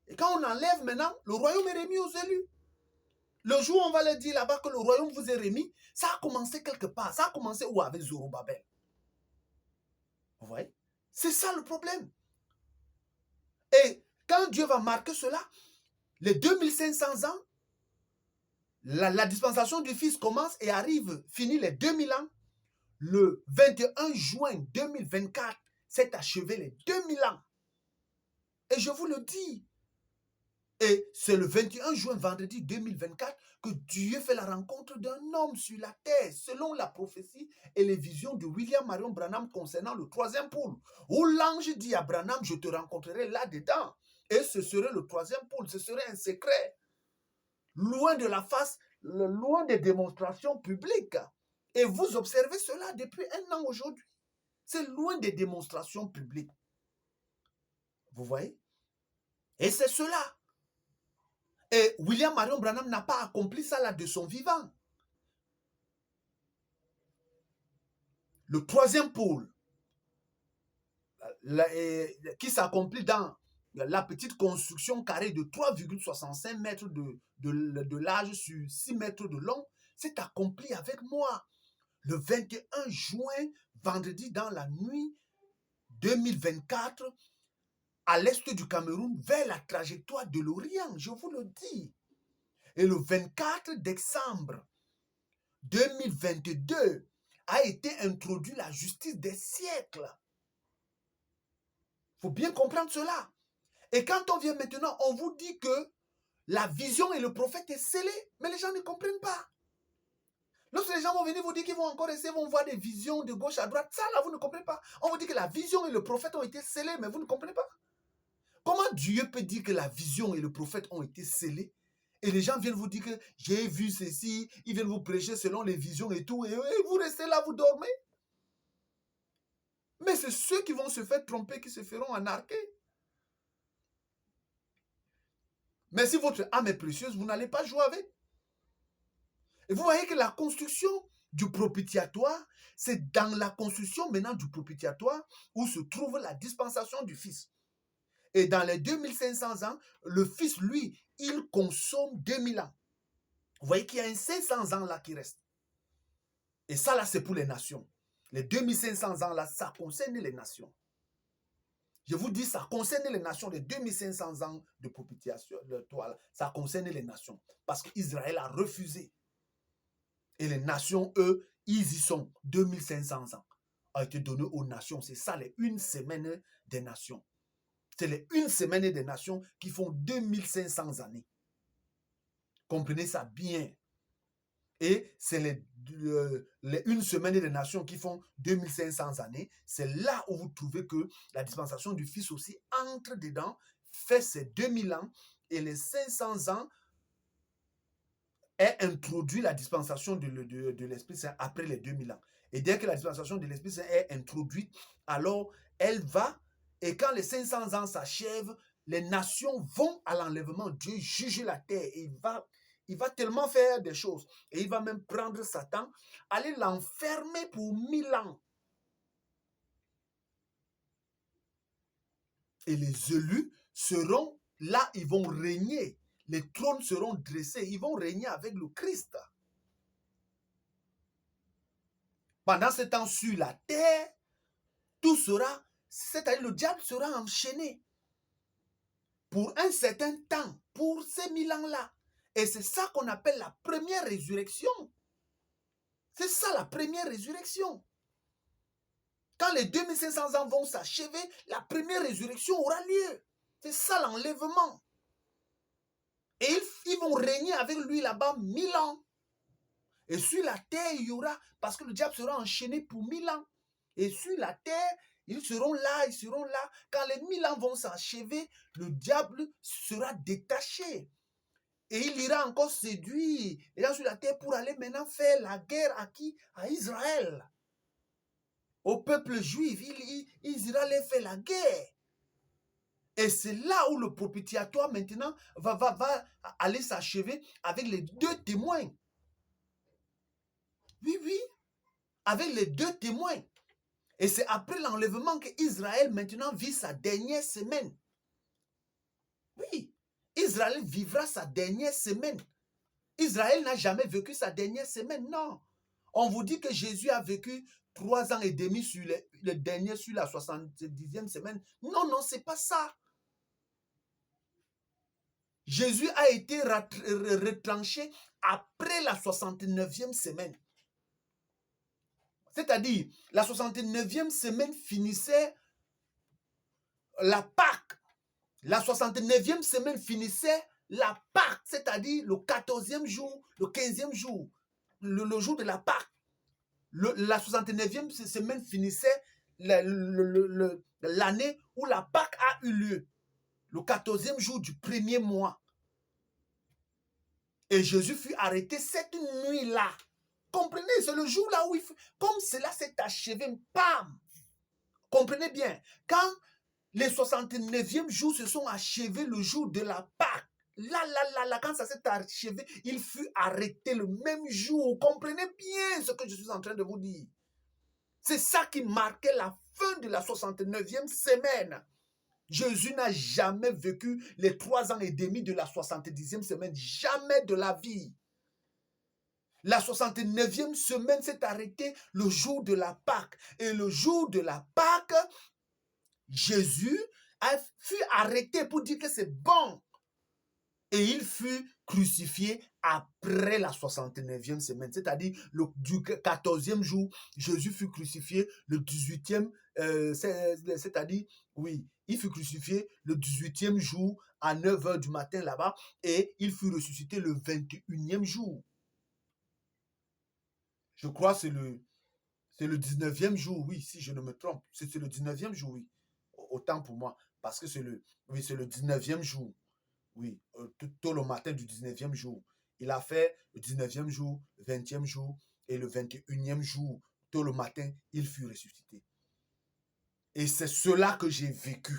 Et quand on enlève maintenant, le royaume est remis aux élus. Le jour où on va leur dire là-bas que le royaume vous est remis, ça a commencé quelque part. Ça a commencé où avec Zorobabel? Vous voyez? C'est ça le problème. Et quand Dieu va marquer cela, les 2500 ans, la dispensation du Fils commence et arrive, finit les 2000 ans. Le 21 juin 2024, s'est achevé les 2000 ans. Et je vous le dis. Et c'est le 21 juin, vendredi 2024, que Dieu fait la rencontre d'un homme sur la terre, selon la prophétie et les visions de William Marion Branham concernant le troisième pôle, où l'ange dit à Branham, je te rencontrerai là-dedans. Et ce serait le troisième pôle, ce serait un secret. Loin de la face, loin des démonstrations publiques. Et vous observez cela depuis un an aujourd'hui. C'est loin des démonstrations publiques. Vous voyez? Et c'est cela. Et William Marion Branham n'a pas accompli ça là de son vivant. Le troisième pôle, qui s'accomplit dans la petite construction carrée de 3,65 mètres de large sur 6 mètres de long, s'est accompli avec moi. Le 21 juin, vendredi dans la nuit 2024, à l'est du Cameroun, vers la trajectoire de l'Orient, je vous le dis. Et le 24 décembre 2022 a été introduit la justice des siècles. Il faut bien comprendre cela. Et quand on vient maintenant, on vous dit que la vision et le prophète est scellé, mais les gens ne comprennent pas. Lorsque les gens vont venir vous dire qu'ils vont encore essayer, vont voir des visions de gauche à droite, ça là, vous ne comprenez pas. On vous dit que la vision et le prophète ont été scellés, mais vous ne comprenez pas. Comment Dieu peut dire que la vision et le prophète ont été scellés et les gens viennent vous dire que j'ai vu ceci, ils viennent vous prêcher selon les visions et tout, et vous restez là, vous dormez. Mais c'est ceux qui vont se faire tromper qui se feront anarquer. Mais si votre âme est précieuse, vous n'allez pas jouer avec. Et vous voyez que la construction du propitiatoire, c'est dans la construction maintenant du propitiatoire où se trouve la dispensation du Fils. Et dans les 2500 ans, le Fils, lui, il consomme 2000 ans. Vous voyez qu'il y a un 500 ans là qui reste. Et ça là, c'est pour les nations. Les 2500 ans là, ça concerne les nations. Je vous dis, ça concerne les nations, les 2500 ans de propitiation, ça concerne les nations. Parce qu'Israël a refusé. Et les nations, eux, ils y sont. 2500 ans a été donné aux nations. C'est ça, les une semaine des nations. C'est les une semaine des nations qui font 2500 années. Comprenez ça bien. Et c'est les les une semaine des nations qui font 2500 années, c'est là où vous trouvez que la dispensation du Fils aussi entre dedans, fait ses 2000 ans, et les 500 ans est introduit la dispensation de l'Esprit Saint après les 2000 ans. Et dès que la dispensation de l'Esprit Saint est introduite, alors elle va, et quand les 500 ans s'achèvent, les nations vont à l'enlèvement. Dieu juge la terre et il va tellement faire des choses. Et il va même prendre Satan, aller l'enfermer pour 1000 ans. Et les élus seront là, ils vont régner. Les trônes seront dressés, ils vont régner avec le Christ. Pendant ce temps, sur la terre, tout sera, c'est-à-dire le diable sera enchaîné pour un certain temps, pour ces 1000 ans-là. Et c'est ça qu'on appelle la première résurrection. C'est ça la première résurrection. Quand les 2500 ans vont s'achever, la première résurrection aura lieu. C'est ça l'enlèvement. Et ils vont régner avec lui là-bas 1000 ans. Et sur la terre, il y aura, parce que le diable sera enchaîné pour 1000 ans. Et sur la terre, ils seront là, ils seront là. Quand les 1000 ans vont s'achever, le diable sera détaché. Et il ira encore séduire les gens sur la terre pour aller maintenant faire la guerre à qui? À Israël. Au peuple juif, il ira les faire la guerre. Et c'est là où le propitiatoire maintenant va aller s'achever avec les deux témoins. Oui, oui, avec les deux témoins. Et c'est après l'enlèvement qu'Israël maintenant vit sa dernière semaine. Oui, Israël vivra sa dernière semaine. Israël n'a jamais vécu sa dernière semaine, non. On vous dit que Jésus a vécu 3 ans et demi sur le dernier, sur la 70e semaine. Non, non, c'est pas ça. Jésus a été retranché après la 69e semaine. C'est-à-dire, la 69e semaine finissait la Pâque. La 69e semaine finissait la Pâque, c'est-à-dire le 14e jour, le 15e jour, le jour de la Pâque. La 69e semaine finissait l'année où la Pâque a eu lieu, le 14e jour du premier mois. Et Jésus fut arrêté cette nuit-là. Comprenez, c'est le jour-là où comme cela s'est achevé, bam! Comprenez bien, quand les 69e jours se sont achevés le jour de la Pâque, là, quand ça s'est achevé, il fut arrêté le même jour. Comprenez bien ce que je suis en train de vous dire. C'est ça qui marquait la fin de la 69e semaine. Jésus n'a jamais vécu les 3 ans et demi de la 70e semaine. Jamais de la vie. La 69e semaine s'est arrêtée le jour de la Pâque. Et le jour de la Pâque, Jésus fut arrêté pour dire que c'est bon. Et il fut crucifié après la 69e semaine. C'est-à-dire, du 14e jour, Jésus fut crucifié le 18e, c'est-à-dire, oui, il fut crucifié le 18e jour à 9 h du matin là-bas et il fut ressuscité le 21e jour. Je crois que c'est le 19e jour, oui, si je ne me trompe. C'est le 19e jour, oui. Autant pour moi. Parce que c'est le 19e jour. Oui, tôt le matin du 19e jour. Il a fait le 19e jour, le 20e jour et le 21e jour. Tôt le matin, il fut ressuscité. Et c'est cela que j'ai vécu.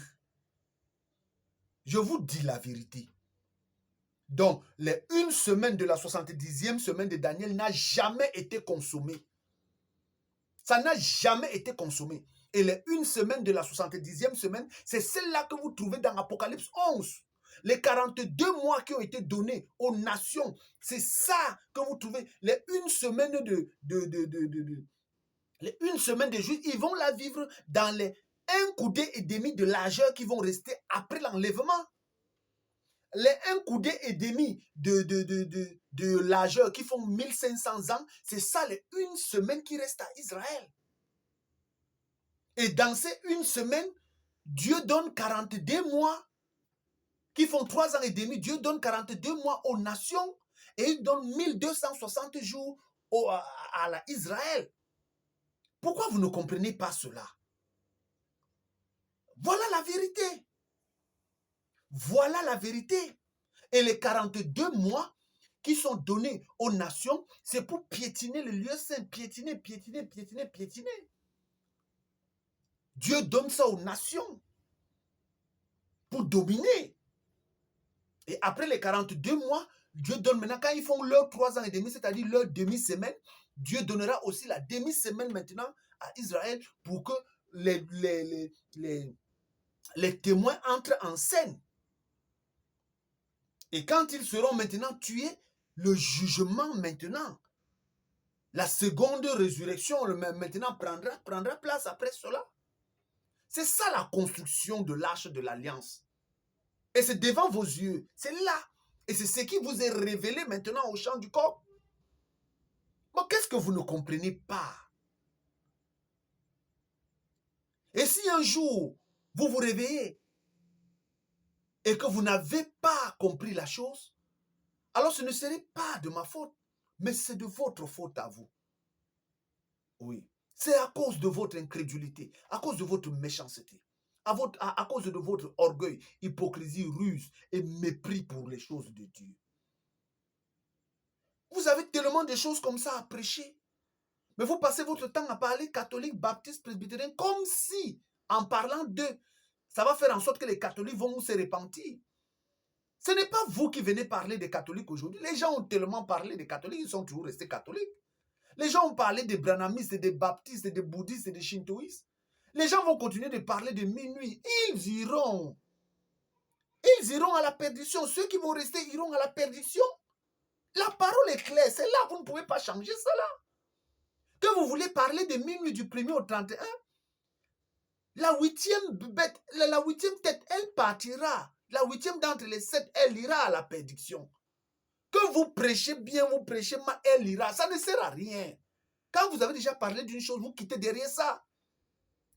Je vous dis la vérité. Donc, une semaine de la 70e semaine de Daniel n'a jamais été consommée. Ça n'a jamais été consommé. Et une semaine de la 70e semaine, c'est celle-là que vous trouvez dans Apocalypse 11. Les 42 mois qui ont été donnés aux nations, c'est ça que vous trouvez. Les une semaine une semaine de juillet, ils vont la vivre dans les 1 coudée et demi de largeur qui vont rester après l'enlèvement. Les 1 coudée et demi de largeur qui font 1500 ans, c'est ça les une semaine qui reste à Israël. Et dans ces une semaine, Dieu donne 42 mois qui font 3 ans et demi. Dieu donne 42 mois aux nations et il donne 1260 jours à Israël. Pourquoi vous ne comprenez pas cela? Voilà la vérité. Voilà la vérité. Et les 42 mois qui sont donnés aux nations, c'est pour piétiner le lieu saint. Piétiner, piétiner, piétiner, piétiner. Dieu donne ça aux nations pour dominer. Et après les 42 mois, Dieu donne maintenant, quand ils font leurs 3 ans et demi, c'est-à-dire leur demi-semaine, Dieu donnera aussi la demi-semaine maintenant à Israël pour que les témoins entrent en scène. Et quand ils seront maintenant tués, le jugement maintenant, la seconde résurrection maintenant prendra place après cela. C'est ça la construction de l'arche de l'alliance. Et c'est devant vos yeux, c'est là. Et c'est ce qui vous est révélé maintenant au champ du corps. Bon, qu'est-ce que vous ne comprenez pas? Et si un jour, vous vous réveillez et que vous n'avez pas compris la chose, alors ce ne serait pas de ma faute, mais c'est de votre faute à vous. Oui. C'est à cause de votre incrédulité, à cause de votre méchanceté, à cause de votre orgueil, hypocrisie, ruse et mépris pour les choses de Dieu. Vous avez tellement de choses comme ça à prêcher. Mais vous passez votre temps à parler catholique, baptiste, presbytérien, comme si, en parlant d'eux, ça va faire en sorte que les catholiques vont se repentir. Ce n'est pas vous qui venez parler des catholiques aujourd'hui. Les gens ont tellement parlé des catholiques, ils sont toujours restés catholiques. Les gens ont parlé des branhamistes, des baptistes, des bouddhistes et des shintoïstes. Les gens vont continuer de parler de minuit. Ils iront. Ils iront à la perdition. Ceux qui vont rester iront à la perdition. La parole est claire. C'est là, vous ne pouvez pas changer cela. Que vous voulez parler de minuit du 1er au 31, la 8e tête, elle partira. La 8e d'entre les 7, elle ira à la perdition. Que vous prêchez bien, vous prêchez mal, elle ira. Ça ne sert à rien. Quand vous avez déjà parlé d'une chose, vous quittez derrière ça.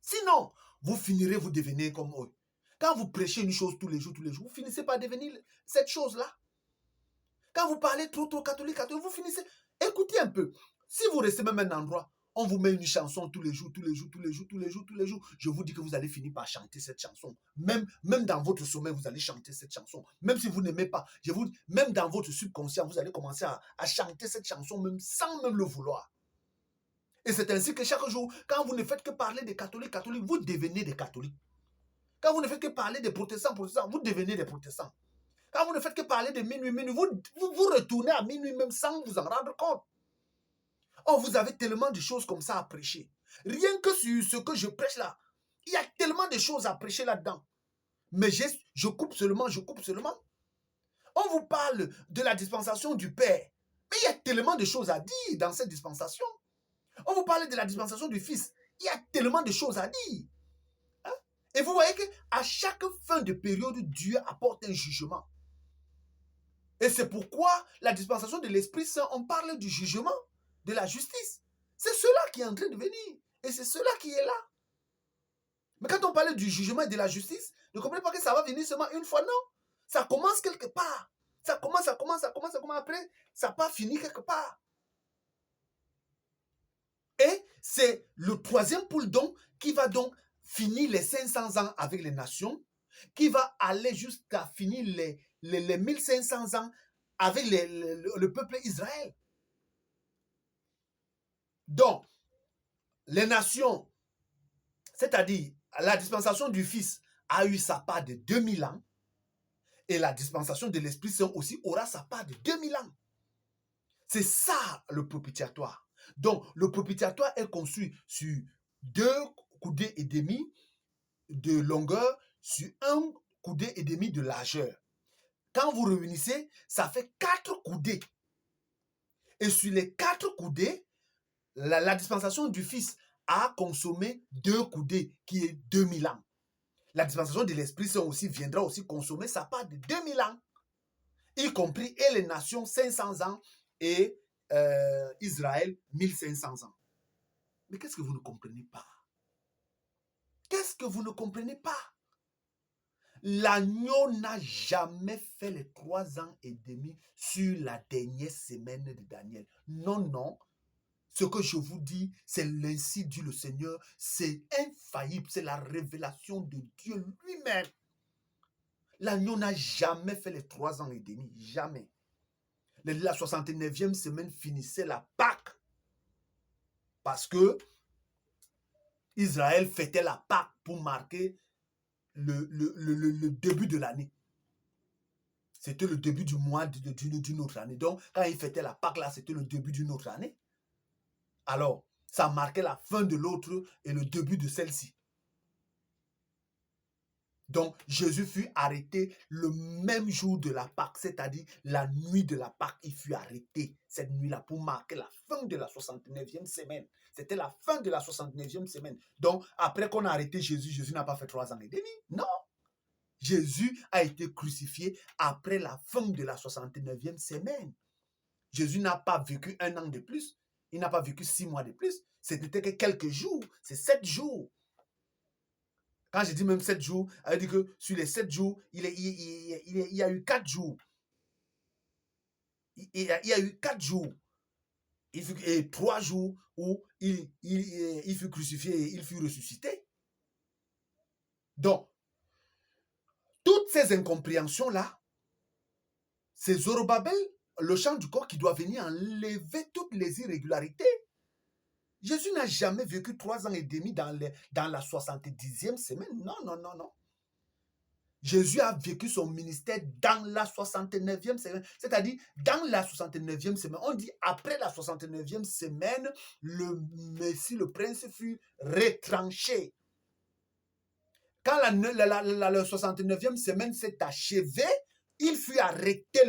Sinon, vous finirez, vous devenez comme eux. Quand vous prêchez une chose tous les jours, vous finissez par devenir cette chose-là. Quand vous parlez trop catholique, vous finissez. Écoutez un peu. Si vous restez même à un endroit, on vous met une chanson tous les jours. Je vous dis que vous allez finir par chanter cette chanson. Même dans votre sommeil, vous allez chanter cette chanson. Même si vous n'aimez pas, je vous dis, même dans votre subconscient, vous allez commencer à chanter cette chanson, même sans même le vouloir. Et c'est ainsi que chaque jour, quand vous ne faites que parler des catholiques, vous devenez des catholiques. Quand vous ne faites que parler des protestants, vous devenez des protestants. Quand vous ne faites que parler de minuit, vous retournez à minuit même sans vous en rendre compte. Oh, vous avez tellement de choses comme ça à prêcher. Rien que sur ce que je prêche là, il y a tellement de choses à prêcher là-dedans. Mais je coupe seulement. On vous parle de la dispensation du Père. Mais il y a tellement de choses à dire dans cette dispensation. On vous parle de la dispensation du Fils. Il y a tellement de choses à dire. Hein? Et vous voyez qu'à chaque fin de période, Dieu apporte un jugement. Et c'est pourquoi la dispensation de l'Esprit Saint, on parle du jugement, de la justice. C'est cela qui est en train de venir. Et c'est cela qui est là. Mais quand on parle du jugement et de la justice, ne comprenez pas que ça va venir seulement une fois, non. Ça commence quelque part. Ça commence. Après, ça n'a pas fini quelque part. Et c'est le 3e poule donc qui va donc finir les 500 ans avec les nations, qui va aller jusqu'à finir les 1500 ans avec le peuple Israël. Donc, les nations, c'est-à-dire la dispensation du Fils a eu sa part de 2000 ans et la dispensation de l'Esprit Saint aussi aura sa part de 2000 ans. C'est ça le propitiatoire. Donc, le propitiatoire est construit sur 2 coudées et demi de longueur, sur 1 coudée et demi de largeur. Quand vous réunissez, ça fait 4 coudées. Et sur les 4 coudées, la dispensation du Fils a consommé 2 coudées, qui est 2000 ans. La dispensation de l'Esprit Saint aussi viendra aussi consommer sa part de 2000 ans, y compris et les nations 500 ans et Israël 1500 ans. Mais qu'est-ce que vous ne comprenez pas? Qu'est-ce que vous ne comprenez pas? L'agneau n'a jamais fait les 3 ans et demi sur la dernière semaine de Daniel. Non, non. Ce que je vous dis, c'est l'ainsi dit le Seigneur, c'est infaillible, c'est la révélation de Dieu lui-même. L'agneau n'a jamais fait les 3 ans et demi, jamais. La 69e semaine finissait la Pâque. Parce que Israël fêtait la Pâque pour marquer le début de l'année. C'était le début du mois d'une autre année. Donc, quand il fêtait la Pâque, là, c'était le début d'une autre année. Alors, ça marquait la fin de l'autre et le début de celle-ci. Donc, Jésus fut arrêté le même jour de la Pâque, c'est-à-dire la nuit de la Pâque, il fut arrêté cette nuit-là pour marquer la fin de la 69e semaine. C'était la fin de la 69e semaine. Donc, après qu'on a arrêté Jésus, Jésus n'a pas fait 3 ans et demi. Non. Jésus a été crucifié après la fin de la 69e semaine. Jésus n'a pas vécu 1 an de plus. Il n'a pas vécu 6 mois de plus. C'était que quelques jours. C'est 7 jours. Quand je dis même 7 jours, ça veut dire que sur les 7 jours, il y a eu 4 jours. Il y a eu 4 jours. Et 3 jours où il fut crucifié et il fut ressuscité. Donc, toutes ces incompréhensions-là, c'est Zorobabel, le chant du corps, qui doit venir enlever toutes les irrégularités. Jésus n'a jamais vécu 3 ans et demi dans la 70e semaine. Non, non, non, non. Jésus a vécu son ministère dans la 69e semaine. C'est-à-dire, dans la 69e semaine, on dit après la 69e semaine, le Messie, le prince, fut retranché. Quand la 69e semaine s'est achevée, il fut arrêté.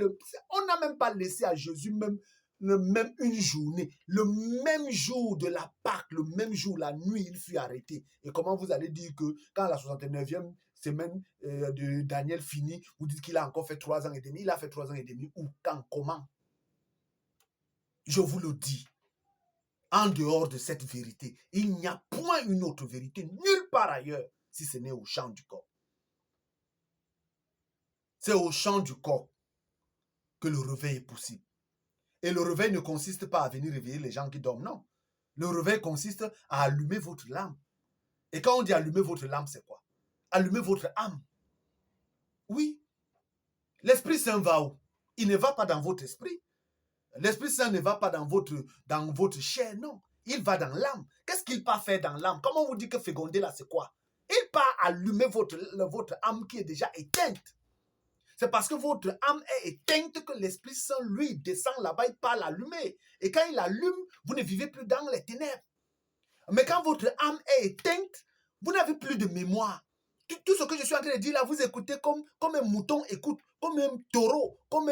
On n'a même pas laissé à Jésus même une journée. Le même jour de la Pâque, le même jour, la nuit, il fut arrêté. Et comment vous allez dire que quand la 69e semaine de Daniel finit, vous dites qu'il a encore fait 3 ans et demi. Il a fait 3 ans et demi. Où, quand, comment? Je vous le dis. En dehors de cette vérité, il n'y a point une autre vérité, nulle part ailleurs, si ce n'est au champ du corps. C'est au champ du corps que le réveil est possible. Et le réveil ne consiste pas à venir réveiller les gens qui dorment, non. Le réveil consiste à allumer votre lampe. Et quand on dit allumer votre lampe, c'est quoi? Allumer votre âme. Oui. L'Esprit Saint va où? Il ne va pas dans votre esprit. L'Esprit Saint ne va pas dans votre chair, non. Il va dans l'âme. Qu'est-ce qu'il part faire dans l'âme? Comment vous dites que féconder là, c'est quoi? Il part allumer votre âme qui est déjà éteinte. C'est parce que votre âme est éteinte que l'Esprit Saint, lui, descend là-bas, il part l'allumer. Et quand il allume, vous ne vivez plus dans les ténèbres. Mais quand votre âme est éteinte, vous n'avez plus de mémoire. Tout ce que je suis en train de dire là, vous écoutez comme un mouton écoute, comme un taureau, en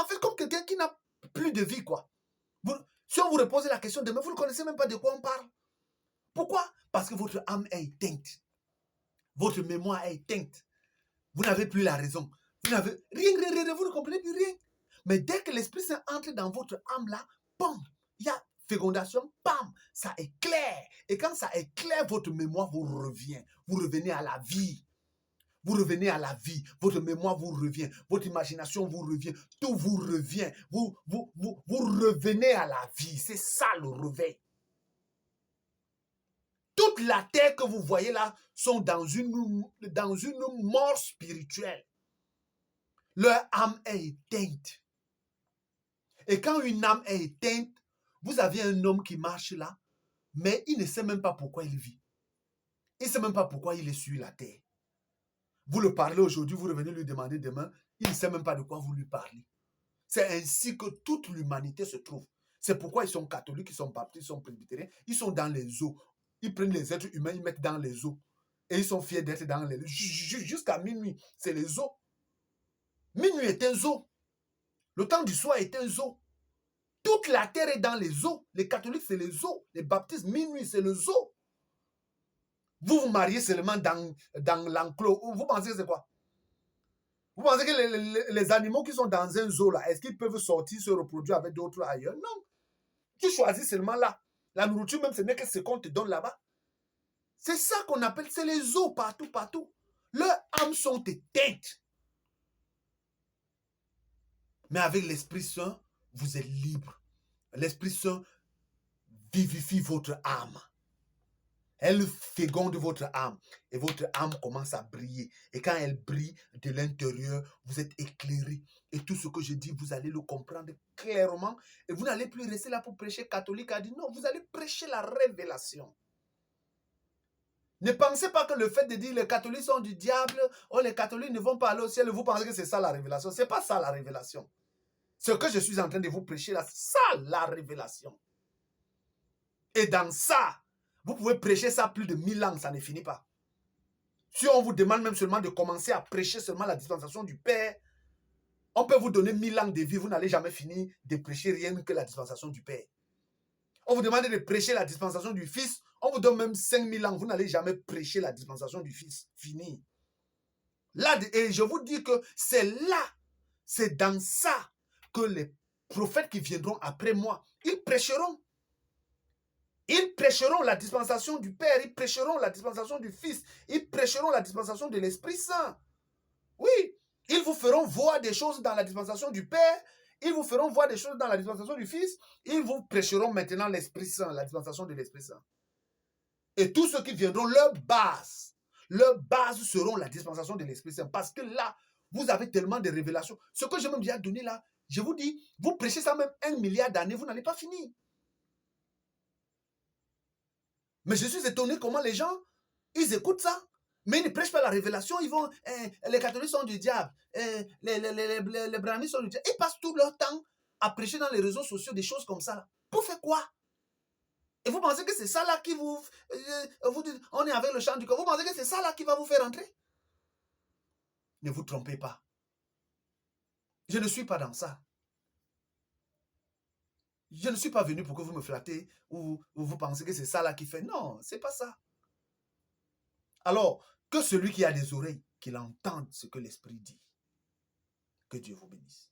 fait, comme quelqu'un qui n'a plus de vie, quoi. Si on vous repose la question demain, vous ne connaissez même pas de quoi on parle. Pourquoi? Parce que votre âme est éteinte. Votre mémoire est éteinte. Vous n'avez plus la raison. Vous n'avez rien, vous ne comprenez plus rien. Mais dès que l'Esprit Saint entre dans votre âme là, bam, il y a fécondation, bam, ça éclaire. Et quand ça éclaire, votre mémoire vous revient. Vous revenez à la vie. Vous revenez à la vie. Votre mémoire vous revient. Votre imagination vous revient. Tout vous revient. Vous revenez à la vie. C'est ça le réveil. Toute la terre que vous voyez là sont dans une mort spirituelle. Leur âme est éteinte. Et quand une âme est éteinte, vous avez un homme qui marche là, mais il ne sait même pas pourquoi il vit. Il ne sait même pas pourquoi il est sur la terre. Vous le parlez aujourd'hui, vous revenez lui demander demain, il ne sait même pas de quoi vous lui parlez. C'est ainsi que toute l'humanité se trouve. C'est pourquoi ils sont catholiques, ils sont baptistes, ils sont presbytériens, ils sont dans les eaux. Ils prennent les êtres humains, ils mettent dans les eaux. Et ils sont fiers d'être dans les eaux. Jusqu'à minuit, c'est les eaux. Minuit est un zoo. Le temps du soir est un zoo. Toute la terre est dans les eaux. Les catholiques, c'est les eaux. Les baptistes, minuit, c'est le zoo. Vous vous mariez seulement dans l'enclos. Vous pensez que c'est quoi? Vous pensez que les animaux qui sont dans un zoo, là, est-ce qu'ils peuvent sortir, se reproduire avec d'autres ailleurs? Non. Tu choisis seulement là. La nourriture même, ce n'est que ce qu'on te donne là-bas. C'est ça qu'on appelle, c'est les zoos partout, partout. Leurs âmes sont éteintes. Mais avec l'Esprit Saint, vous êtes libre. l'Esprit Saint vivifie votre âme. Elle féconde votre âme et votre âme commence à briller. Et quand elle brille de l'intérieur, vous êtes éclairé. Et tout ce que je dis, vous allez le comprendre clairement. Et vous n'allez plus rester là pour prêcher catholique. A dit non, vous allez prêcher la révélation. Ne pensez pas que le fait de dire les catholiques sont du diable, oh les catholiques ne vont pas aller au ciel, vous pensez que c'est ça la révélation. Ce n'est pas ça la révélation. Ce que je suis en train de vous prêcher là, c'est ça la révélation. Et dans ça, vous pouvez prêcher ça plus de 1000 ans, ça ne finit pas. Si on vous demande même seulement de commencer à prêcher seulement la dispensation du Père, on peut vous donner 1000 ans de vie, vous n'allez jamais finir de prêcher rien que la dispensation du Père. On vous demande de prêcher la dispensation du Fils, on vous donne même 5000 ans, vous n'allez jamais prêcher la dispensation du Fils. Fini. Là, et je vous dis que c'est là, c'est dans ça que les prophètes qui viendront après moi, ils prêcheront. Ils prêcheront la dispensation du Père, ils prêcheront la dispensation du Fils, ils prêcheront la dispensation de l'Esprit Saint. Oui, ils vous feront voir des choses dans la dispensation du Père, ils vous feront voir des choses dans la dispensation du Fils, ils vous prêcheront maintenant l'Esprit Saint, la dispensation de l'Esprit Saint. Et tous ceux qui viendront, leur base seront la dispensation de l'Esprit Saint. Parce que là, vous avez tellement de révélations. Ce que je même déjà donné là, je vous dis, vous prêchez ça même 1 milliard d'années, vous n'allez pas finir. Mais je suis étonné comment les gens, ils écoutent ça, mais ils ne prêchent pas la révélation. Ils vont, les catholiques sont du diable, les brahmins sont du diable. Ils passent tout leur temps à prêcher dans les réseaux sociaux des choses comme ça. Là. Pour faire quoi? Et vous pensez que c'est ça là qui vous dites, on est avec le chant du corps. Vous pensez que c'est ça là qui va vous faire entrer? Ne vous trompez pas. Je ne suis pas dans ça. Je ne suis pas venu pour que vous me flattez ou vous pensez que c'est ça là qui fait. Non, c'est pas ça. Alors, que celui qui a des oreilles, qu'il entende ce que l'Esprit dit. Que Dieu vous bénisse.